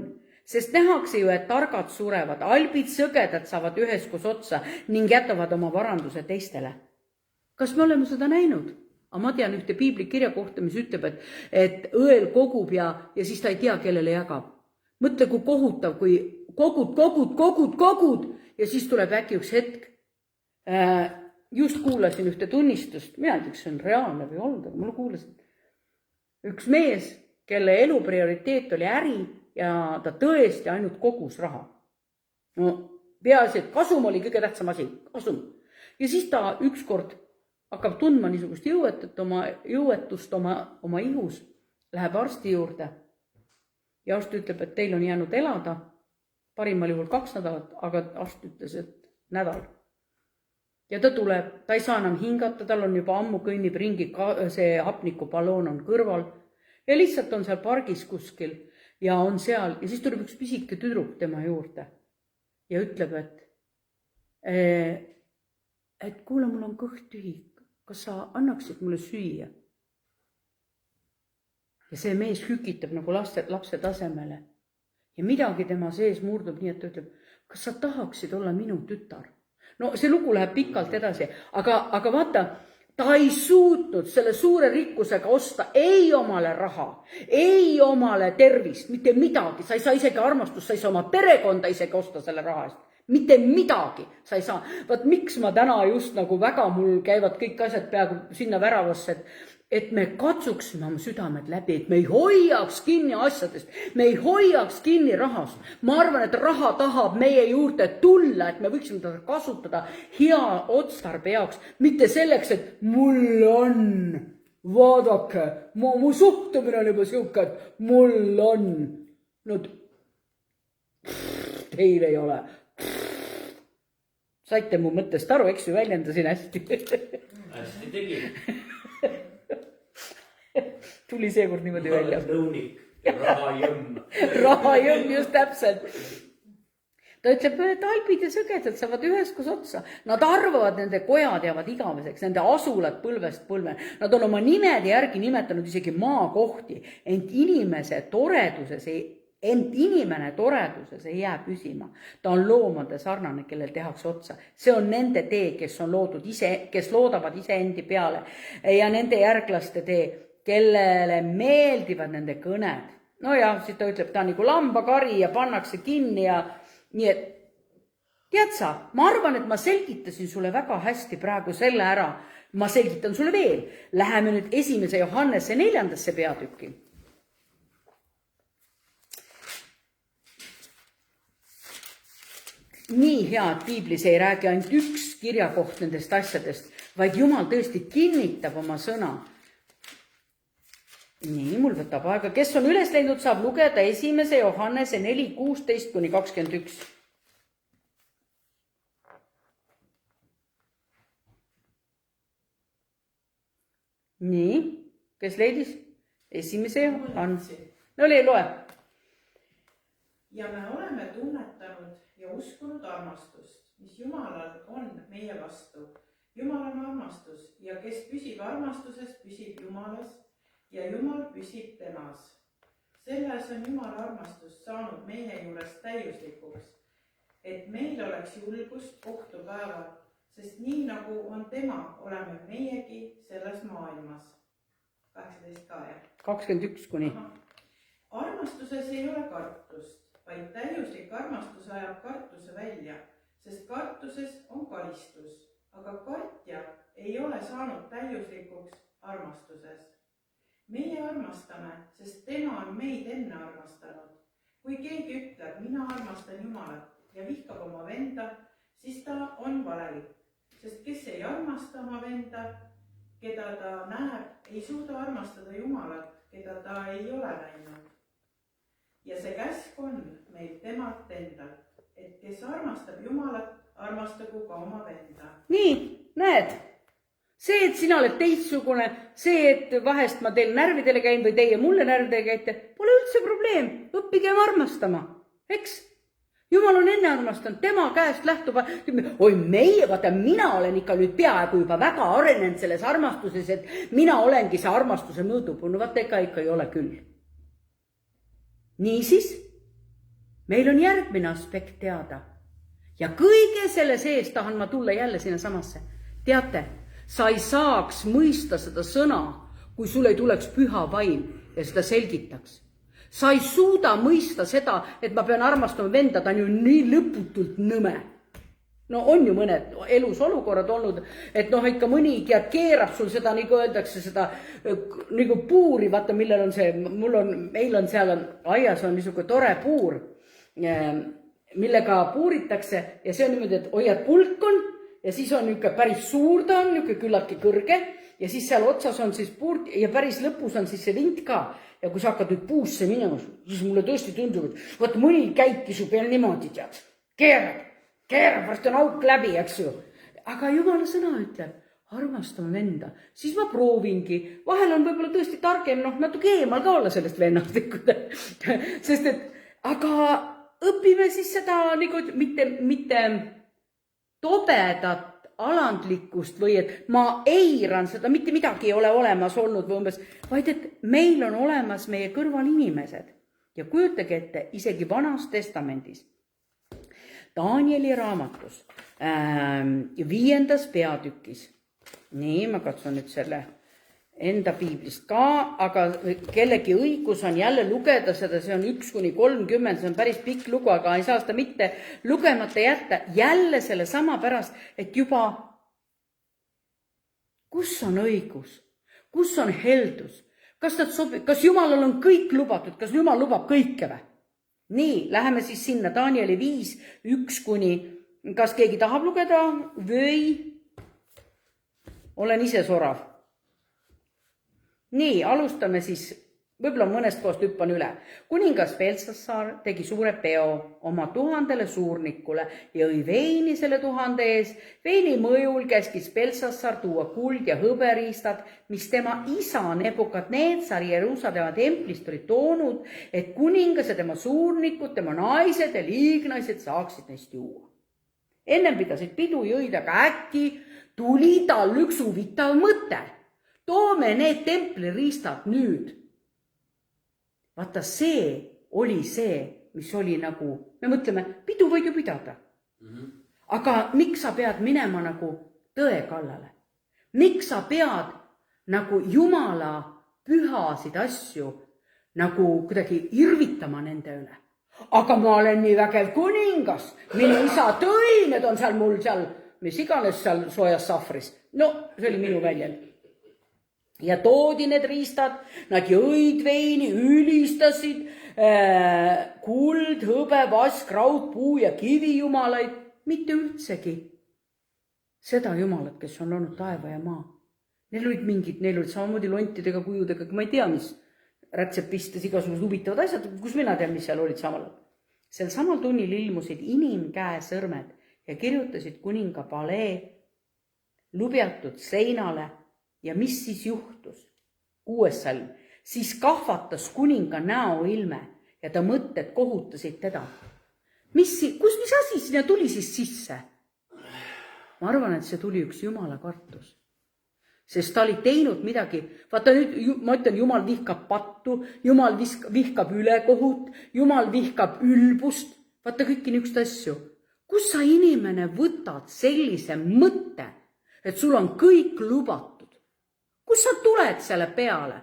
Sest nähakse ju, et targad surevad, albid sõgedad saavad üheskoos otsa ning jätavad oma varanduse teistele. Kas me oleme seda näinud? Aga ma tean ühte piibli kirja kohta, mis ütleb, et õel kogub ja siis ta ei tea, kellele jagab. Mõtle, kui kohutav, kui kogud ja siis tuleb äkki üks hetk. Just kuulasin ühte tunnistust, mina ei tea, kas see on reaalne või olnud, aga mulle kuulasin. Üks mees, kelle elu prioriteet oli äri ja ta tõesti ainult kogus raha. No, peaasi, et kasum oli kõige tähtsam asi, kasum. Ja siis ta ükskord hakkab tundma niisugust jõuetust oma ihus, läheb arsti juurde. Ja arst ütleb, et teil on jäänud elada, parimal juhul 2 nädalat, aga arst ütles, et nädal. Ja ta tuleb, ta ei saa enam hingata, tal on juba ammu kõnnib ringi, see hapnikupaloon on kõrval ja lihtsalt on seal pargis kuskil ja on seal ja siis tuleb üks pisike tüdruk tema juurde ja ütleb, et kuule, mul on kõht tühi, kas sa annaksid mulle süüa? Ja see mees hükitab nagu lapse tasemele. Ja midagi tema sees murdub nii, et ta ütleb, kas sa tahaksid olla minu tütar? No see lugu läheb pikalt edasi, aga vaata, ta ei suutnud selle suure rikkusega osta ei omale raha, ei omale tervist, mitte midagi. Sa ei saa isegi armastust, sa ei saa oma perekonda isegi osta selle raha eest. Mitte midagi sa ei saa. Vaat miks ma täna just nagu väga mul käivad kõik asjad peaaegu sinna väravasse, et me katsuksime oma südamed läbi, et me ei hoiaks kinni asjadest, me ei hoiaks kinni rahast. Ma arvan, et raha tahab meie juurde tulla, et me võiksime teda kasutada hea otstarbe jaoks, mitte selleks, et mul on, vaadake, mu suhtumine on juba siuke, et mul on. No, teil ei ole. Saite mu mõttest aru, eks ju, väljendasin hästi. Hästi tegin. Tuli seekord niimoodi välja. Nõunik, rahajõmm. Rahajõmm, just täpselt. Ta ütleb, et albid ja sõgedad saavad üheskoos otsa. Nad arvavad, nende kojad jäävad igaveseks, nende asulad põlvest põlve. Nad on oma nimede järgi nimetanud isegi maakohti, ent inimene toreduses ei jää püsima. Ta on loomade sarnane, kellel tehakse otsa. See on nende tee, kes loodavad iseendi peale ja nende järglaste tee, kellele meeldivad nende kõned. No ja siis ta ütleb, ta on nagu lambakari ja pannakse kinni ja nii et tead sa, ma arvan, et ma selgitasin sulle väga hästi praegu selle ära. Ma selgitan sulle veel. Läheme nüüd 1. Johannese 4. peatükki. Nii hea, et piiblis ei räägi ainult üks kirjakoht nendest asjadest, vaid Jumal tõesti kinnitab oma sõna. Nii, mul võtab aega. Kes on üles leidnud, saab lugeda 1. Johannese 4:16-21. Nii, kes leidis? 1. Johannese. No loe. Ja me oleme tunnetanud ja uskunud armastust, mis Jumalal on meie vastu. Jumal on armastus ja kes püsib armastuses, püsib Jumalas ja Jumal püsib temas. Selles on Jumala armastus saanud meie juures täiuslikuks, et meil oleks julgust kohtupäeval sest nii nagu on tema, oleme meiegi selles maailmas. 18 ka, jah? 21 kuni. Armastuses ei ole kartust, vaid täiuslik armastus ajab kartuse välja, sest kartuses on karistus, aga kartja ei ole saanud täiuslikuks armastuses. Meie armastame, sest tema on meid enne armastanud. Kui keegi ütleb, mina armastan Jumalat ja vihkab oma venda, siis ta on valelik, sest kes ei armasta oma venda, keda ta näeb, ei suuda armastada Jumalat, keda ta ei ole näinud. Ja see käsk on meil temalt endalt, et kes armastab Jumalat, armastagu ka oma venda. Nii, näed, see, et sina oled teistsugune, see, et vahest ma teil närvidele käin või teie mulle närvidele käite, pole üldse probleem, õppigem armastama, eks? Jumal on enne armastanud, tema käest lähtub, oi meie, vaata, mina olen ikka nüüd peaaegu juba väga arenenud selles armastuses, et mina olengi see armastuse mõõdupuu, no vaata ikka ei ole küll. Niisiis, meil on järgmine aspekt teada ja kõige selle sees tahan ma tulla jälle sinna samasse. Teate, sa ei saaks mõista seda sõna, kui sul ei tuleks püha vaim ja seda selgitaks. Sa ei suuda mõista seda, et ma pean armastama venda, ta on ju nii lõputult nõme. No on ju mõned elus olukorrad olnud, et ikka mõni keerab sul seda, nagu öeldakse, seda nagu puuri, vaata millel on see, meil on seal aias on niisugune tore puur, millega puuritakse ja see on niimoodi, et hoiad pulk on ja siis on niisugune päris suur, ta on niisugune küllaltki kõrge ja siis seal otsas on siis puur ja päris lõpus on siis see vint ka. Ja kui sa hakkad nüüd puusse minema, siis mulle tõesti tundub, et vaat mõni käibki su peal niimoodi, tead, keerab, varsti on auk läbi, eks ju. Aga Jumala sõna ütleb, armastame venda, siis ma proovingi. Vahel on võib-olla tõesti targem, natuke eemal ka olla sellest vennast, sest et, aga õpime siis seda nagu mitte tobedat alandlikkust või et ma eiran seda, mitte midagi ei ole olemas olnud või umbes, vaid et meil on olemas meie kõrval inimesed ja kujutage ette isegi Vanas Testamendis, Danieli raamatus 5. peatükis. Nii, ma katsun nüüd selle enda piiblist ka, aga kellegi õigus on jälle lugeda seda, see on 1-30, see on päris pikk lugu, aga ei saa seda mitte lugemata jätta jälle selle sama pärast, et juba kus on õigus, kus on heldus, kas Jumalal on kõik lubatud, kas Jumal lubab kõike või? Nii, läheme siis sinna Danieli 5, 1, kas keegi tahab lugeda või olen ise sorav? Nii, alustame siis, võib-olla mõnest kohast hüppan üle. Kuningas Beltsassar tegi suure peo oma 1000 suurnikule ja õi veini selle 1000 ees. Veini mõjul käskis Beltsassar tuua kuld ja hõberiistad, mis tema isa Nebukadnetsar Jeruusalemma templist oli toonud, et kuningas ja tema suurnikud, tema naised ja liignaised saaksid neist juua. Ennem pidasid pidu jõida, aga äkki tuli tal üks huvitav mõte. Toome need templiriistad nüüd. Vaata, see oli see, mis oli nagu, me mõtleme, pidu võid ju pidada. Aga miks sa pead minema nagu tõe kallale? Miks sa pead nagu Jumala pühasid asju nagu kuidagi irvitama nende üle? Aga ma olen nii vägev kuningas, minu isa tõi, need on seal mul seal, mis iganes seal soojas sahvris. No, see oli minu väljend. Ja toodi need riistad, nad jõid veini, ülistasid, kuld, hõbe, vask, raudpuu ja kivijumalaid, mitte üldsegi. Seda jumalat, kes on loonud taeva ja maa. Neil olid samamoodi lontidega, kujudega, ma ei tea, mis rätsepistes igasugused huvitavad asjad, kus mina tean, mis seal olid samal. Sel samal tunnil ilmusid inimkäe sõrmed ja kirjutasid kuninga palee lubjatud seinale. Ja mis siis juhtus? 6. salm. Siis kahvatas kuninga näoilme ja ta mõtted kohutasid teda. Mis asi sinna tuli siis sisse? Ma arvan, et see tuli üks Jumala kartus. Sest ta oli teinud midagi. Vaata nüüd, ma ütlen, Jumal vihkab pattu, Jumal vihkab ülekohut, Jumal vihkab ülbust. Vaata kõiki niisugust asju. kus sa inimene võtad sellise mõtte, et sul on kõik lubatud? Kus sa tuled selle peale?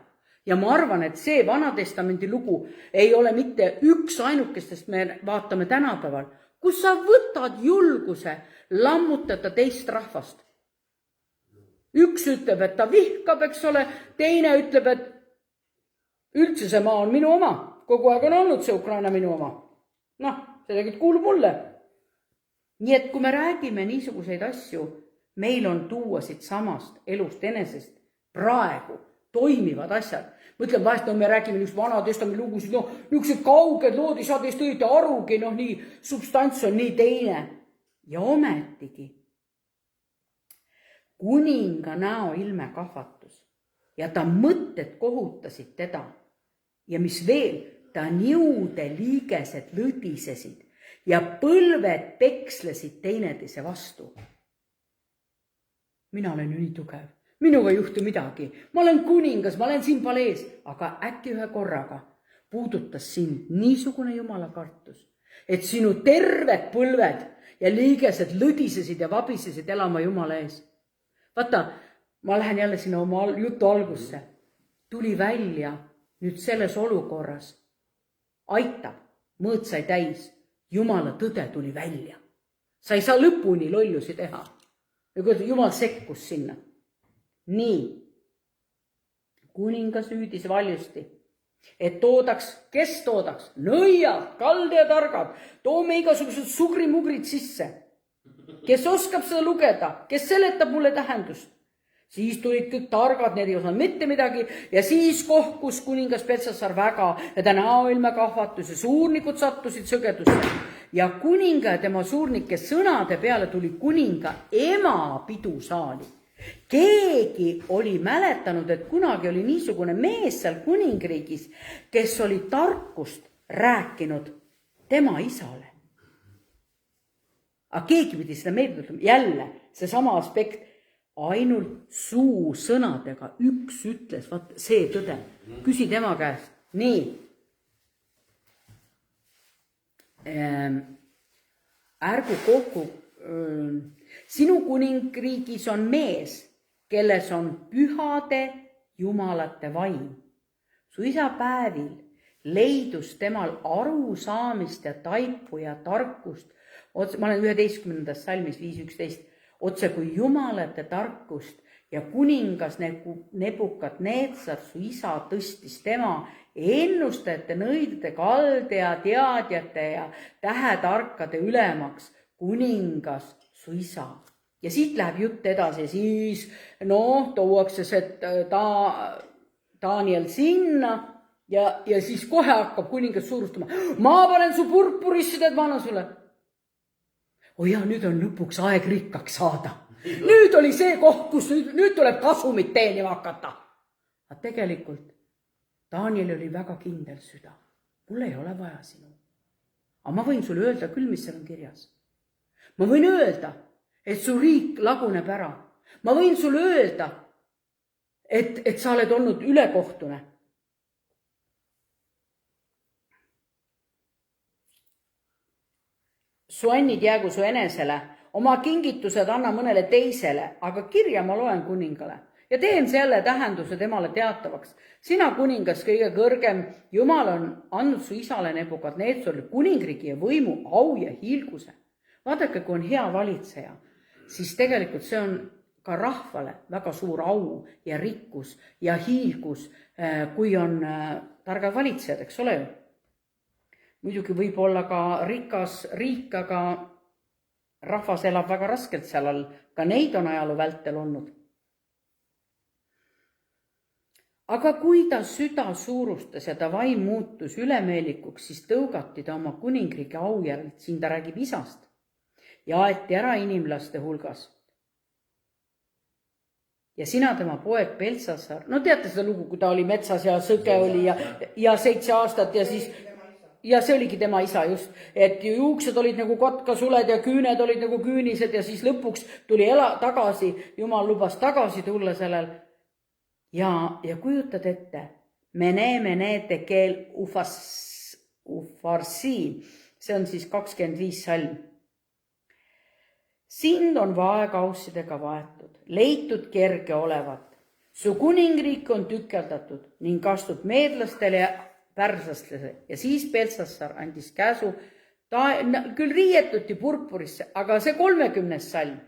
Ja ma arvan, et see Vanatestamendi lugu ei ole mitte üks ainukestest, me vaatame tänapäeval, kus sa võtad julguse lammutada teist rahvast. Üks ütleb, et ta vihkab, eks ole, teine ütleb, et üldse see maa on minu oma, kogu aeg on olnud see Ukraina minu oma. Noh, see tegelikult kuulub mulle. Nii et kui me räägime niisuguseid asju, meil on tuua siit samast elust enesest praegu toimivad asjad. Ma ütlen vahest, me räägime niisugust Vanatestamendi lugusid, niisugused kauged lood, ei saa teist õieti arugi, nii substants on nii teine. Ja ometigi kuninga näo ilme kahvatus ja ta mõtted kohutasid teda ja mis veel, ta niude liigesed lõdisesid ja põlved pekslesid teineteise vastu. Mina olen ju nii tugev, minuga ei juhtu midagi, ma olen kuningas, ma olen siin palees, aga äkki ühe korraga puudutas sind niisugune jumala kartus, et sinu terved põlved ja liigesed lõdisesid ja vabisesid elama jumala ees. Vaata, ma lähen jälle sinna oma jutu algusse. Tuli välja nüüd selles olukorras. Aitab, mõõt sai täis. Jumala tõde tuli välja. Sa ei saa lõpuni lollusi teha. Jumal sekkus sinna. Nii. Kuningas hüüdis valjusti, et toodaks, kes toodaks? Nõiad, kaldeatargad, toome igasugused sugrimugrid sisse. Kes oskab seda lugeda, kes seletab mulle tähendust. Siis tulid kõik targad, need ei osanud mitte midagi ja siis kohkus kuningas Beltšatsar väga ja ta näoilme kahvatus ja suurnikud sattusid sõgedusse. Ja kuninga ja tema suurnike sõnade peale tuli kuninga ema pidusaali. Keegi oli mäletanud, et kunagi oli niisugune mees seal kuningriigis, kes oli tarkust rääkinud tema isale. Aga keegi pidi seda meeldima, jälle seesama aspekt, ainult suu sõnadega üks ütles, vaat see tõde, küsi tema käest, nii. Ärgu kohku, sinu kuningriigis on mees, kelles on pühade jumalate vaim. Su isa päevil leidus temal arusaamist ja taipu ja tarkust. Ma olen 11. salmis 5.11. Otse kui jumalate tarkust ja kuningas Nebukadnetsar, su isa tõstis tema ennustajate, nõidade, kaldea, teadjate ja tähetarkade ülemaks, kuningas su isa. Ja siit läheb jutt edasi, siis tuuakse see Daniel sinna ja siis kohe hakkab kuningas suurustama. Ma panen su purpurisse, teed ma annan sulle. Ja nüüd on lõpuks aeg rikkaks saada. Nüüd oli see koht, kus nüüd tuleb kasumit teenima hakata. Aga tegelikult Daniel oli väga kindel süda. Mul ei ole vaja sinu. Aga ma võin sulle öelda küll, mis seal on kirjas. Ma võin öelda, et su riik laguneb ära. Ma võin sulle öelda, et sa oled olnud ülekohtune. Su õnnid jäägu su enesele, oma kingitused anna mõnele teisele, aga kirja ma loen kuningale ja teen selle tähenduse temale teatavaks. Sina kuningas kõige kõrgem, Jumal on andnud su isale Nebukadnetsarile kuningriigi ja võimu, au ja hiilguse. Vaadake, kui on hea valitseja, siis tegelikult see on ka rahvale väga suur au ja rikkus ja hiilgus, kui on targad valitsejad, eks ole ju. Muidugi võib olla ka rikas riik, aga rahvas elab väga raskelt seal all. Ka neid on ajaloo vältel olnud. Aga kui ta süda suurustas ja ta vaim muutus ülemeelikuks, siis tõugati ta oma kuningriigi aujärelt, siin ta räägib isast, ja aeti ära inimlaste hulgas. Ja sina tema poeg Beltšatsar, teate seda lugu, kui ta oli metsas ja sõge oli ja 7 aastat ja siis... Ja see oligi tema isa just, et juuksed olid nagu katkasuled ja küüned olid nagu küünised ja siis lõpuks tuli tagasi, Jumal lubas tagasi tulla sellel. Ja kujutad ette, mene tekel ufarsi, see on siis 25 salm. sind on vaekaussidega vaetud, leitud kerge olevat. Su kuningriik on tükeldatud ning astub meedlastele ja pärslastele. Ja siis Beltsassar andis käsu, ta küll riietuti purpurisse, aga see 30. salm.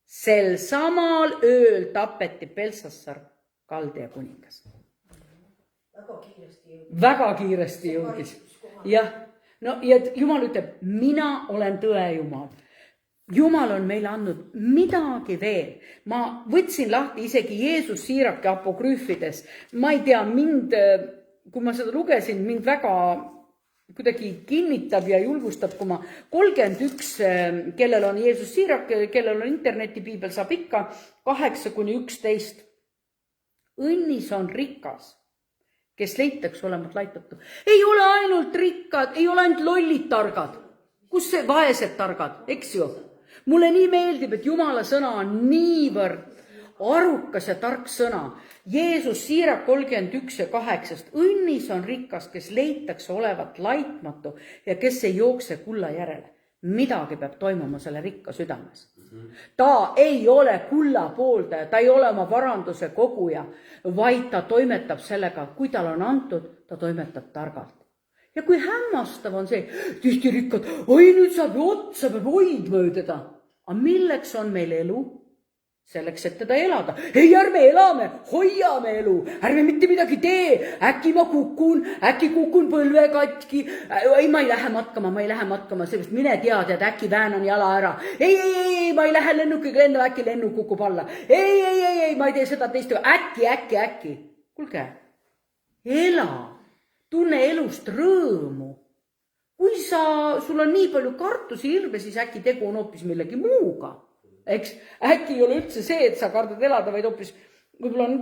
Sel samal ööl tapeti Beltsassar, Kaldea kuningas. Väga kiiresti jõudis. Jah, no ja Jumal ütleb, mina olen tõe Jumal. Jumal on meile andnud midagi veel. Ma võtsin lahti isegi Jeesus Siiraki apokrüüfides. Ma ei tea, kui ma seda lugesin, mind väga kuidagi kinnitab ja julgustab, kui ma 31, kellel on Jeesus Siirak, kellel on internetipiibel, saab ikka 8-11. Õnnis on rikas, kes leitakse olevat laitatu. Ei ole ainult rikkad, ei ole ainult lollid targad. Kus see vaesed targad, eks ju? Mulle nii meeldib, et Jumala sõna on niivõrd arukas ja tark sõna. Jeesus Siirak 31:8. Õnnis on rikas, kes leitakse olevat laitmatu ja kes ei jookse kulla järele. Midagi peab toimuma selle rikka südames. Ta ei ole kulla pooldaja, ta ei ole oma varanduse koguja, vaid ta toimetab sellega, kui tal on antud, ta toimetab targalt. Ja kui hämmastav on see, tihti rikkad, oi nüüd saab ju otsa, peab hoidma ju teda. Aga milleks on meil elu? Selleks, et teda elada. Ei, ärme elame, hoiame elu, ärme mitte midagi tee. Äkki ma kukun põlve katki. Ei, ma ei lähe matkama, sellest mine tead, et äkki väänan jala ära. Ei, ma ei lähe lennukiga lennama, äkki lennuk kukub alla. Ei, ma ei tee seda teist. Äkki. Kuulge, ela. Tunne elust rõõmu. Kui sul on nii palju kartusi hirme, siis äkki tegu on hoopis millegi muuga. Eks? Äkki ei ole üldse see, et sa kardad elada, vaid hoopis võib-olla on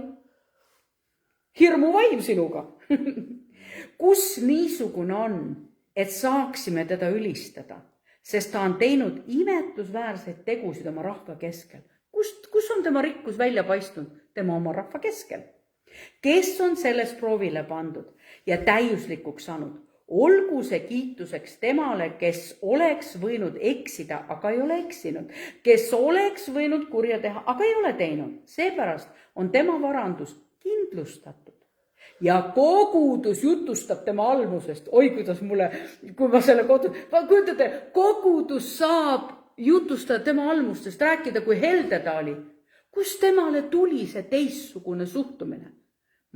hirmu vaim sinuga. Kus niisugune on, et saaksime teda ülistada, sest ta on teinud imetlusväärseid tegusid oma rahva keskel. Kus on tema rikkus välja paistnud? Tema oma rahva keskel. Kes on selles proovile pandud ja täiuslikuks saanud? Olgu see kiituseks temale, kes oleks võinud eksida, aga ei ole eksinud. Kes oleks võinud kurja teha, aga ei ole teinud. Seepärast on tema varandus kindlustatud. Ja kogudus jutustab tema almusest. Oi, kuidas mulle, kui ma selle kujutate, kogudus saab jutustada tema almustest, rääkida, kui helde ta oli. Kus temale tuli see teistsugune suhtumine?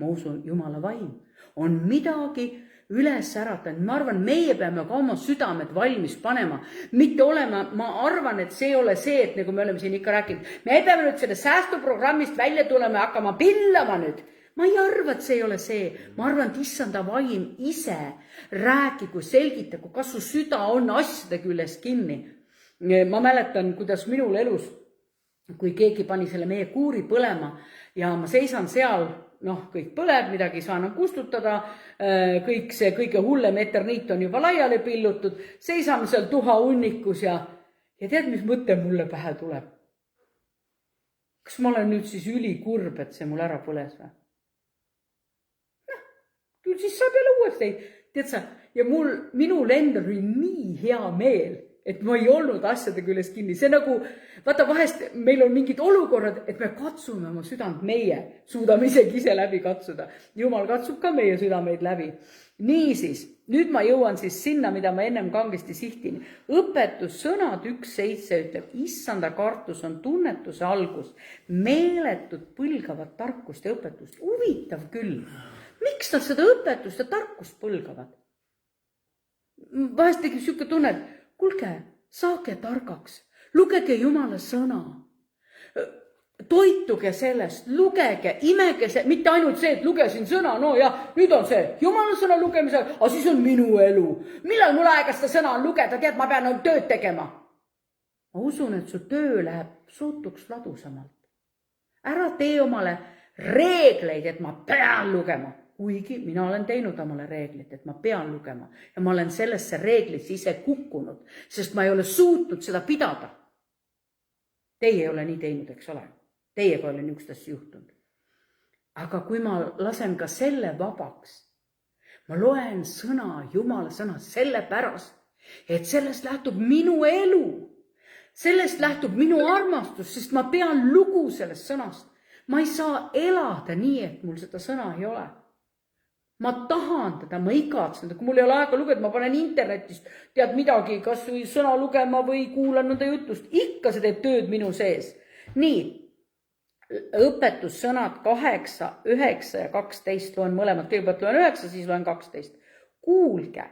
Ma usun, Jumala vaim on midagi üles äratanud. Ma arvan, meie peame ka oma südamed valmis panema. Mitte olema, ma arvan, et see ei ole see, et nagu me oleme siin ikka rääkinud, me peame nüüd selle säästuprogrammist välja tulema ja hakkama pillama nüüd. Ma ei arva, et see ei ole see. Ma arvan, et issanda vaim ise rääkigu, selgitagu, kas su süda on asjade küljes kinni. Ma mäletan, kuidas minul elus, kui keegi pani selle meie kuuri põlema ja ma seisan seal, kõik põleb, midagi ei saa enam kustutada, kõik see kõige hullem eterniit on juba laiali pillutud, seisame seal tuha hunnikus ja tead, mis mõte mulle pähe tuleb? Kas ma olen nüüd siis ülikurb, et see mul ära põles või? Küll siis saab jälle uuesti, tead sa, ja minul endal oli nii hea meel, et ma ei olnud asjade küljes kinni. See nagu, vaata vahest meil on mingid olukorrad, et me katsume oma südant, meie suudame isegi ise läbi katsuda. Jumal katsub ka meie südameid läbi. Niisiis, nüüd ma jõuan siis sinna, mida ma ennem kangesti sihtin. Õpetussõnad 1.7 ütleb, issanda kartus on tunnetuse algus, meeletud põlgavad tarkust ja õpetust. Huvitav küll. Miks nad seda õpetust ja tarkust põlgavad? Vahest tekib siuke tunne, et kuulge, saage targaks, lugege Jumala sõna, toituge sellest, lugege, imege see, mitte ainult see, et lugesin sõna, no ja nüüd on see Jumala sõna lugemisel, aga siis on minu elu. Millal mul aega seda sõna on lugeda, tead, ma pean tööd tegema. Ma usun, et su töö läheb sootuks ladusamalt. Ära tee omale reegleid, et ma pean lugema. Kuigi mina olen teinud omale reeglid, et ma pean lugema ja ma olen sellesse reeglisse ise kukkunud, sest ma ei ole suutnud seda pidada. Teie ei ole nii teinud, eks ole. Teiega olen niisugust asja juhtunud. Aga kui ma lasen ka selle vabaks, ma loen sõna, Jumala sõna sellepärast, et sellest lähtub minu elu, sellest lähtub minu armastus, sest ma pean lugu sellest sõnast. Ma ei saa elada nii, et mul seda sõna ei ole. Ma tahan teda, ma igatsen teda, kui mul ei ole aega lugeda, ma panen internetist, tead midagi, kas või sõna lugema või kuulan nõnda jutust, ikka see teeb tööd minu sees. Nii, õpetussõnad 8, 9 ja 12 loen mõlemad, kõigepealt loen 9, siis loen 12. Kuulge,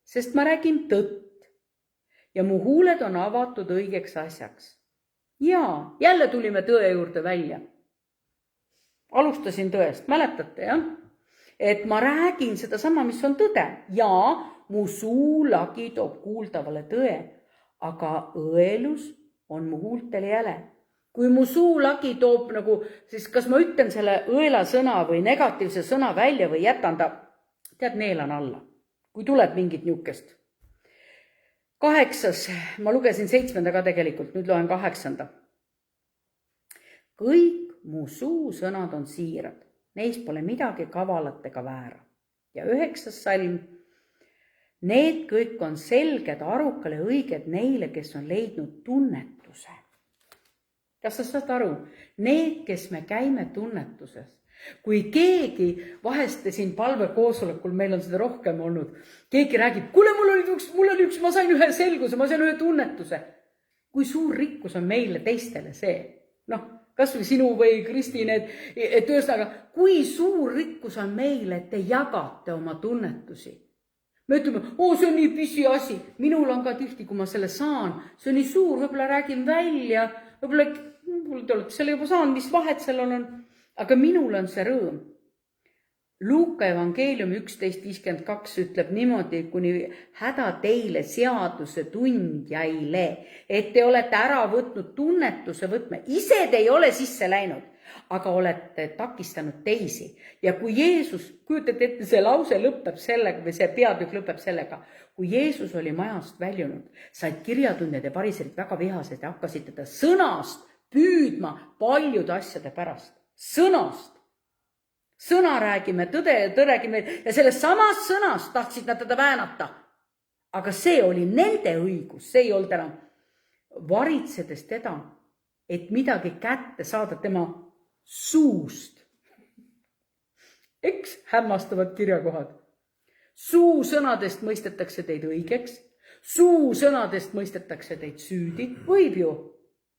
sest ma räägin tõtt ja mu huuled on avatud õigeks asjaks. Jaa, jälle tulime tõe juurde välja. Alustasin tõest, mäletate, jah? Et ma räägin seda sama, mis on tõde. Ja mu suu lagi toob kuuldavale tõe, aga õelus on mu huultele jäle. Kui mu suu lagi toob nagu, siis kas ma ütlen selle õela sõna või negatiivse sõna välja või jätan ta, tead, neelan alla. Kui tuleb mingit niukest. 8, ma lugesin 7 ka tegelikult, nüüd loen 8. Kõik mu suu sõnad on siirad, neis pole midagi kavalat ega väära. Ja 9. salm, need kõik on selged, arukale õiged neile, kes on leidnud tunnetuse. Kas sa saad aru? Need, kes me käime tunnetuses. Kui keegi, vahest siin palvekoosolekul, meil on seda rohkem olnud, keegi räägib, kuule, mul oli üks, ma sain ühe selguse, ma sain ühe tunnetuse. Kui suur rikkus on meile teistele see? Noh, kas või sinu või Kristine, et ühesõnaga, kui suur rikkus on meile, et te jagate oma tunnetusi. Me ütleme, see on nii pisi asi. Minul on ka tihti, kui ma selle saan, see on nii suur, võib-olla räägin välja, võib-olla te olete selle juba saanud, mis vahet sellel on. Aga minul on see rõõm. Luuka evangeelium 11.52 ütleb niimoodi, kuni häda teile seaduse tundjaile, et te olete ära võtnud tunnetuse võtme. Ise te ei ole sisse läinud, aga olete takistanud teisi. Ja kui Jeesus, kujutate ette, see lause lõpeb sellega, või see peatükk lõpeb sellega, kui Jeesus oli majast väljunud, said kirjatundjad ja pariserid väga vihased ja hakkasid teda sõnast püüdma paljude asjade pärast. Sõnast. Sõna räägime, tõde räägime ja sellest samast sõnast tahtsid nad teda väänata. Aga see oli nende õigus, see ei olnud enam varitsedes teda, et midagi kätte saada tema suust. Eks hämmastavad kirjakohad. Suu sõnadest mõistetakse teid õigeks, suu sõnadest mõistetakse teid süüdi, võib ju,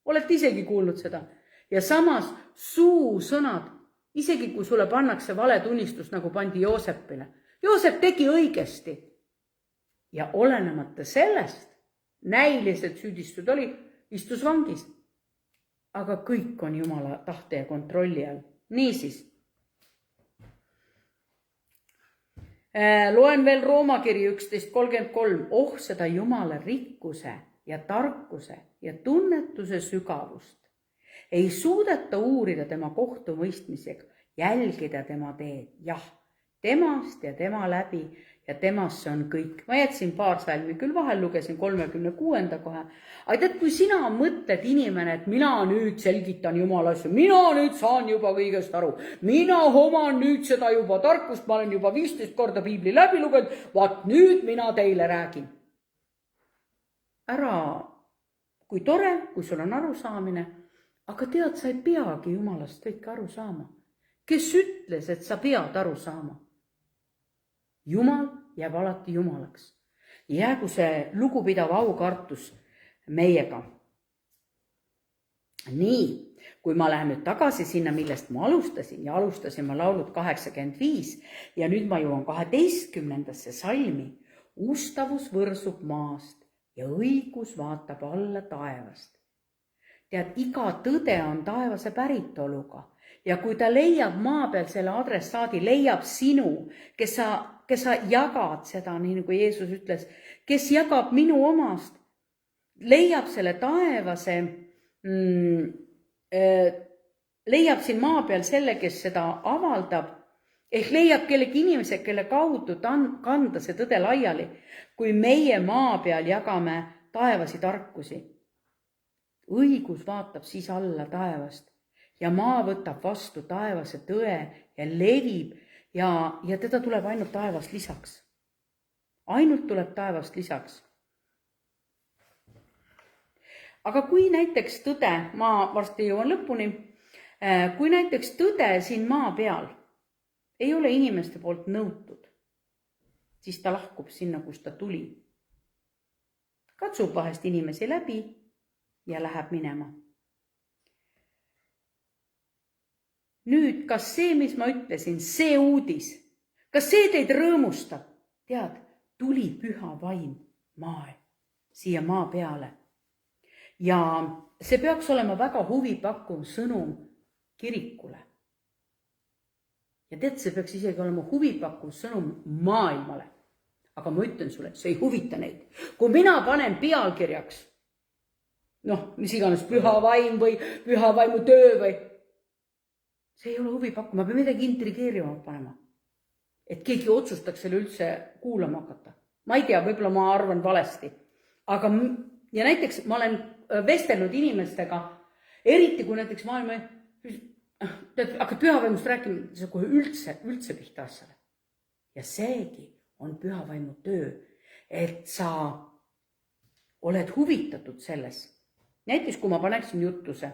olete isegi kuulnud seda. Ja samas suu sõnad, isegi kui sulle pannakse vale tunnistus, nagu pandi Joosepile. Joosep tegi õigesti. Ja olenemata sellest, näiliselt süüdistud oli, istus vangis. Aga kõik on Jumala tahte ja kontrolli all. Niisiis. Loen veel Roomakiri 11.33. Seda Jumala rikkuse ja tarkuse ja tunnetuse sügavust. Ei suudeta uurida tema kohtumõistmisega, jälgida tema teed. Jah, temast ja tema läbi ja temasse on kõik. Ma jätsin paar salmi, küll vahel lugesin 36. kohe. Aga kui sina mõtled inimene, et mina nüüd selgitan Jumala asju, mina nüüd saan juba kõigest aru, mina oman nüüd seda juba tarkust, ma olen juba 15 korda piibli läbi lugenud, vaat nüüd mina teile räägin. Ära, kui tore, kui sul on arusaamine, aga tead, sa ei peagi Jumalast kõike aru saama. Kes ütles, et sa pead aru saama? Jumal jääb alati Jumalaks. Jäägu see lugupidav aukartus meiega. Nii, kui ma lähen nüüd tagasi sinna, millest ma alustasin, ja alustasin ma laulud 85, ja nüüd ma jõuan 12. salmi. Ustavus võrsub maast ja õigus vaatab alla taevast. Tead, iga tõde on taevase päritoluga ja kui ta leiab maa peal selle adressaadi, leiab sinu, kes sa jagad seda, nii nagu Jeesus ütles, kes jagab minu omast, leiab selle taevase, leiab siin maa peal selle, kes seda avaldab, ehk leiab kellegi inimese, kelle kaudu kanda see tõde laiali, kui meie maa peal jagame taevasi tarkusi. Õigus vaatab siis alla taevast ja maa võtab vastu taevase tõe ja levib ja teda tuleb ainult taevast lisaks. Ainult tuleb taevast lisaks. aga kui näiteks tõde, ma varsti jõuan lõpuni, kui näiteks tõde siin maa peal ei ole inimeste poolt nõutud, siis ta lahkub sinna, kus ta tuli. Katsub vahest inimesi läbi ja läheb minema. Nüüd, kas see, mis ma ütlesin, see uudis, kas see teid rõõmustab? Tead, tuli püha vaim siia maa peale. Ja see peaks olema väga huvipakkuv sõnum kirikule. Ja tead, see peaks isegi olema huvipakkuv sõnum maailmale. Aga ma ütlen sulle, see ei huvita neid. Kui mina panen pealkirjaks, mis iganes püha vaim või püha vaimu töö või, see ei ole huvipakkuv, ma pean midagi intrigeerima panema. Et keegi otsustaks selle üldse kuulama hakata. Ma ei tea, võib-olla ma arvan valesti. Aga ja näiteks ma olen vestelnud inimestega, eriti kui näiteks maailma hakkad pühavaimust rääkima, see kohe üldse pihta asjale. Ja seegi on pühavaimu töö, et sa oled huvitatud selles. Näiteks kui ma paneksin jutuse,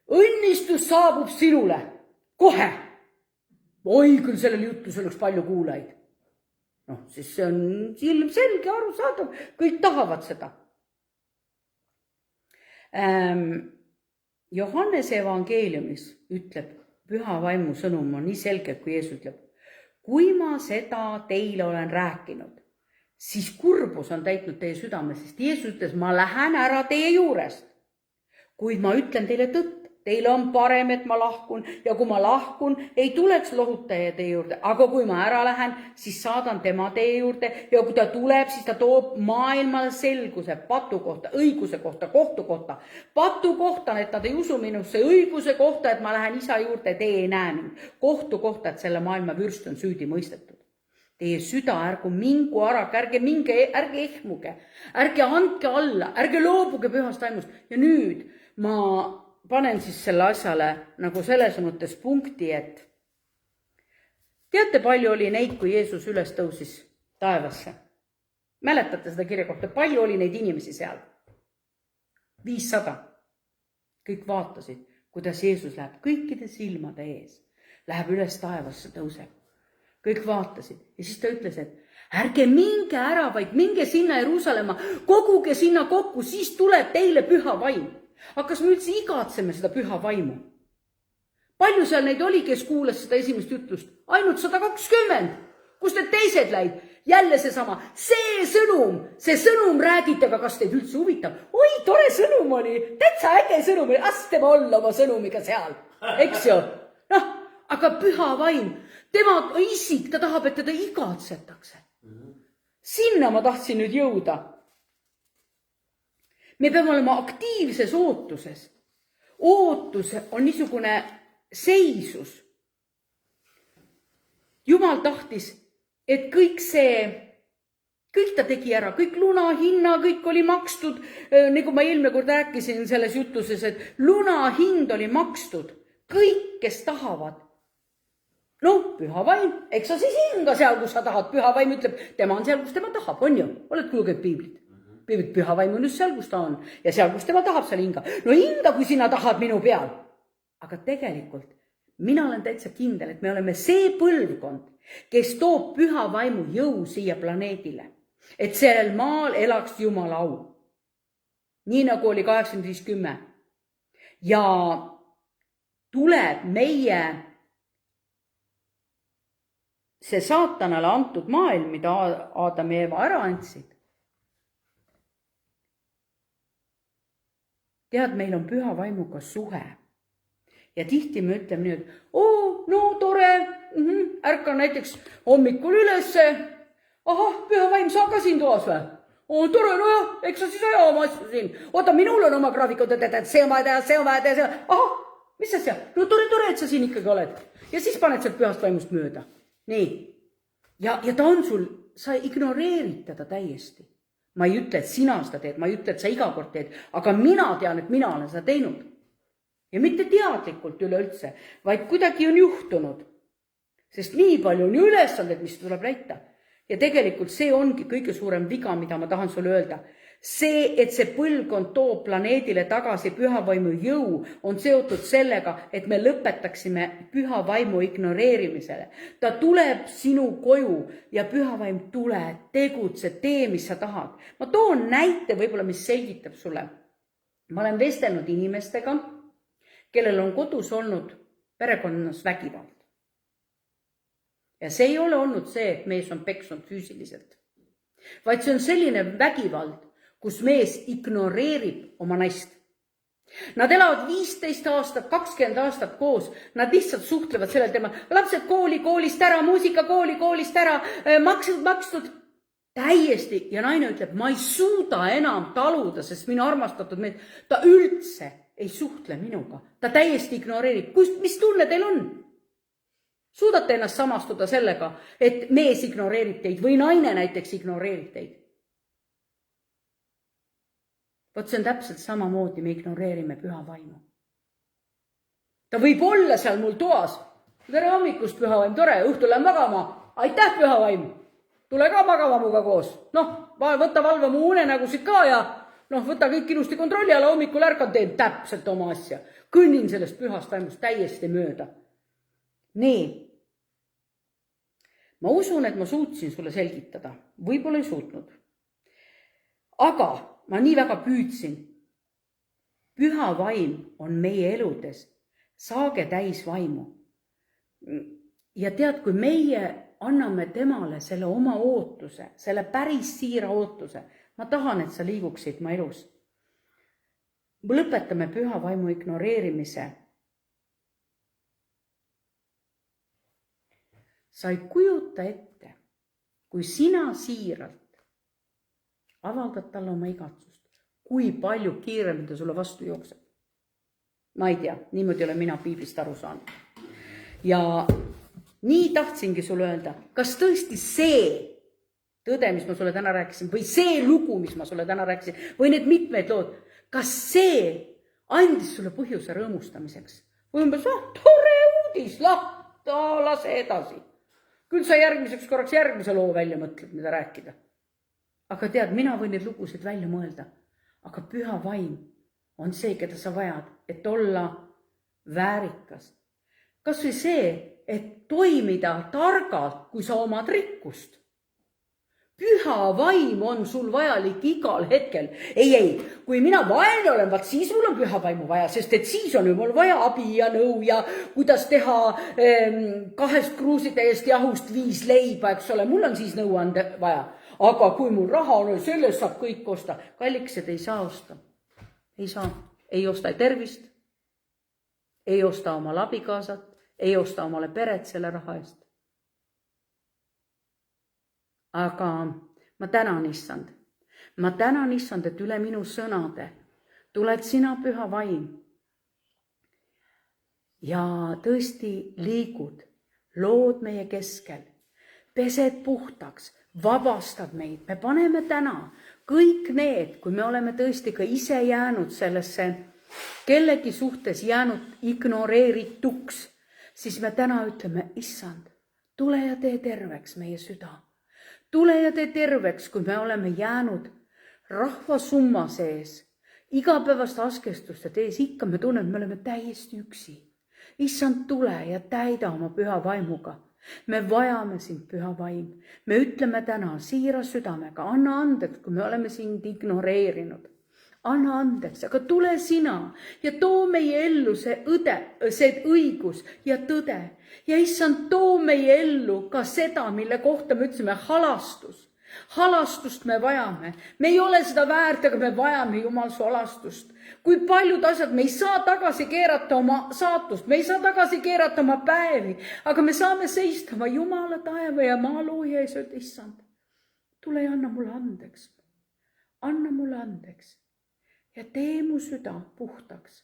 õnnistus saabub sinule kohe. Oi, küll sellel jutus oleks palju kuulajaid. Siis see on ilmselge, arusaadav, kõik tahavad seda. Johannese evangeeliumis ütleb, püha vaimu sõnum on nii selge, kui Jeesus ütleb, kui ma seda teile olen rääkinud, siis kurbus on täitnud teie südame, sest Jeesus ütles, ma lähen ära teie juurest, kuid ma ütlen teile tõtt. Teile on parem, et ma lahkun ja kui ma lahkun, ei tuleks lohutaja teie juurde. Aga kui ma ära lähen, siis saadan tema teie juurde ja kui ta tuleb, siis ta toob maailmale selguse, patu kohta, õiguse kohta, kohtu kohta. Patu kohta, et nad ei usu minusse, õiguse kohta, et ma lähen isa juurde, teie ei näe mind. Kohtu kohta, et selle maailma vürst on süüdi mõistetud. Teie süda ärgu mingu ära, ärge ehmuge, ärge andke alla, ärge loobuge pühast vaimust. Ja nüüd ma panen siis selle asjale nagu selles mõttes punkti, et teate, palju oli neid, kui Jeesus üles tõusis taevasse? Mäletate seda kirja kohta? Palju oli neid inimesi seal? 500. Kõik vaatasid, kuidas Jeesus läheb kõikide silmade ees. Läheb üles taevasse, tõuseb. Kõik vaatasid. Ja siis ta ütles, et ärge minge ära, vaid minge sinna Jeruusalemma, koguge sinna kokku, siis tuleb teile püha vaim. Aga kas me üldse igatseme seda püha vaimu? Palju seal neid oli, kes kuulas seda esimest jutlust? Ainult 120. Kus need teised läid? Jälle seesama. See sõnum räägite, aga kas teid üldse huvitab? Oi, tore sõnum oli. Täitsa äge sõnum oli. Asteme olla oma sõnumiga seal. Eks ju? Aga püha vaim, tema isik, ta tahab, et teda igatsetakse. Sinna ma tahtsin nüüd jõuda. Me peame olema aktiivses ootuses. Ootus on niisugune seisus. Jumal tahtis, et kõik ta tegi ära, kõik luna hinna, kõik oli makstud, nagu ma eelmine kord rääkisin selles jutuses, et luna hind oli makstud. Kõik, kes tahavad. Püha vaim, eks sa siis hinga seal, kus sa tahad. Püha vaim ütleb, tema on seal, kus tema tahab, on ju? Oled lugenud piiblit? Püha vaim on just seal, kus ta on. Ja seal, kus tema tahab, seal hinga. Hinga, kui sina tahad minu peal. Aga tegelikult mina olen täitsa kindel, et me oleme see põlvkond, kes toob püha vaimu jõu siia planeedile. Et sellel maal elaks Jumala au. Nii nagu oli 1810. Ja tuleb meie see saatanale antud maailm, mida Aadam ja Eva ära andsid. Tead, meil on püha vaimuga suhe. Ja tihti me ütleme nüüd, tore, ärka näiteks hommikul ülesse. Püha vaim, sa ka siin toas või? Tore, eks sa siis aja oma asju siin. Oota, minul on oma graafikud, et see on vaja teha. Mis sa seal? Tore, et sa siin ikkagi oled. Ja siis paned sealt pühast vaimust mööda. Nii. Ja ta on sul, sa ignoreerid teda täiesti. Ma ei ütle, et sina seda teed, ma ei ütle, et sa iga kord teed, aga mina tean, et mina olen seda teinud. Ja mitte teadlikult üleüldse, vaid kuidagi on juhtunud. Sest nii palju on ülesanded, mis tuleb täita. Ja tegelikult see ongi kõige suurem viga, mida ma tahan sulle öelda. see, et see põlvkond toob planeedile tagasi püha vaimu jõu, on seotud sellega, et me lõpetaksime püha vaimu ignoreerimisele. Ta tuleb sinu koju ja püha vaim tule, tegutse, tee, mis sa tahad. Ma toon näite võib-olla, mis selgitab sulle. Ma olen vestelnud inimestega, kellel on kodus olnud perekonnas vägivald. Ja see ei ole olnud see, et mees on peksnud füüsiliselt, vaid see on selline vägivald, kus mees ignoreerib oma naist. Nad elavad 15 aastat, 20 aastat koos, nad lihtsalt suhtlevad sellel teemal. Lapsed koolist ära, muusika koolist ära, makstud. Täiesti. Ja naine ütleb, ma ei suuda enam taluda, sest minu armastatud mees, ta üldse ei suhtle minuga. Ta täiesti ignoreerib. Mis tunne teil on? Suudate ennast samastuda sellega, et mees ignoreerib teid või naine näiteks ignoreerib teid? Vot see on täpselt samamoodi, me ignoreerime püha vaimu. Ta võib olla seal mul toas. Tere hommikust, püha vaim, tore, õhtul lähen magama. Aitäh, püha vaim. Tule ka magama muga koos. Võta valve mu unenägusid ka ja võta kõik ilusti kontrolli alla, hommikul ärkan, teen täpselt oma asja. Kõnnin sellest pühast vaimust täiesti mööda. Nii. Ma usun, et ma suutsin sulle selgitada. Võib-olla ei suutnud. Aga ma nii väga püüdsin. Püha vaim on meie eludes. Saage täis vaimu. Ja tead, kui meie anname temale selle oma ootuse, selle päris siira ootuse, ma tahan, et sa liiguksid ma elus. Lõpetame püha vaimu ignoreerimise. Sa ei kujuta ette, kui sina siiralt avaldad talle oma igatsust, kui palju kiiremini ta sulle vastu jookseb. Ma ei tea, niimoodi olen mina piiblist aru saanud. Ja nii tahtsingi sulle öelda, kas tõesti see tõde, mis ma sulle täna rääkisin, või see lugu, mis ma sulle täna rääkisin, või need mitmeid lood, kas see andis sulle põhjuse rõõmustamiseks? Või umbes, tore uudis, lase edasi. Küll sa järgmiseks korraks järgmise loo välja mõtled, mida rääkida. Aga tead, mina võin neid lugusid välja mõelda, aga püha vaim on see, keda sa vajad, et olla väärikas. Kas või see, et toimida targalt, kui sa omad rikkust. Püha vaim on sul vajalik igal hetkel. Ei, kui mina vaene olen, vaat siis mul on püha vaimu vaja, sest et siis on ju mul vaja abi ja nõu ja kuidas teha 2 kruusitäiest jahust 5 leiba, eks ole, mul on siis nõuande vaja. Aga kui mul raha on, sellest saab kõik osta. Kalliksed ei saa osta. Ei saa. Ei osta tervist, ei osta oma abikaasat, ei osta omale peret selle raha eest. Aga ma tänan issand. Ma tänan issand, et üle minu sõnade tuled sina püha vaim. Ja tõesti liigud, lood meie keskel, pesed puhtaks, vabastad meid. Me paneme täna kõik need, kui me oleme tõesti ka ise jäänud sellesse kellegi suhtes jäänud ignoreerituks, siis me täna ütleme, issand, tule ja tee terveks meie süda. Tule ja tee terveks, kui me oleme jäänud rahvasumma sees, igapäevast askestuste tees, ikka me tunneme, me oleme täiesti üksi. Issand, tule ja täida oma püha vaimuga. Me vajame sind, püha vaim. Me ütleme täna siira südamega, anna andeks, kui me oleme sind ignoreerinud. Anna andeks, aga tule sina ja too meie ellu see õigus ja tõde. Ja issand, too meie ellu ka seda, mille kohta me ütlesime, halastus. Halastust me vajame. Me ei ole seda väärt, aga me vajame Jumal su halastust. Kui paljud asjad, me ei saa tagasi keerata oma saatust, me ei saa tagasi keerata oma päevi, aga me saame seista oma Jumala taeva ja maa looja ees, öelda, issand, tule ja anna mulle andeks. Anna mulle andeks. Ja tee mu süda puhtaks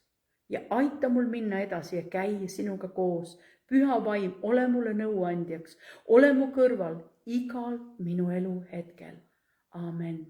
ja aita mul minna edasi ja käia sinuga koos. Püha vaim, ole mulle nõuandjaks, ole mu kõrval igal minu elu hetkel. Amen.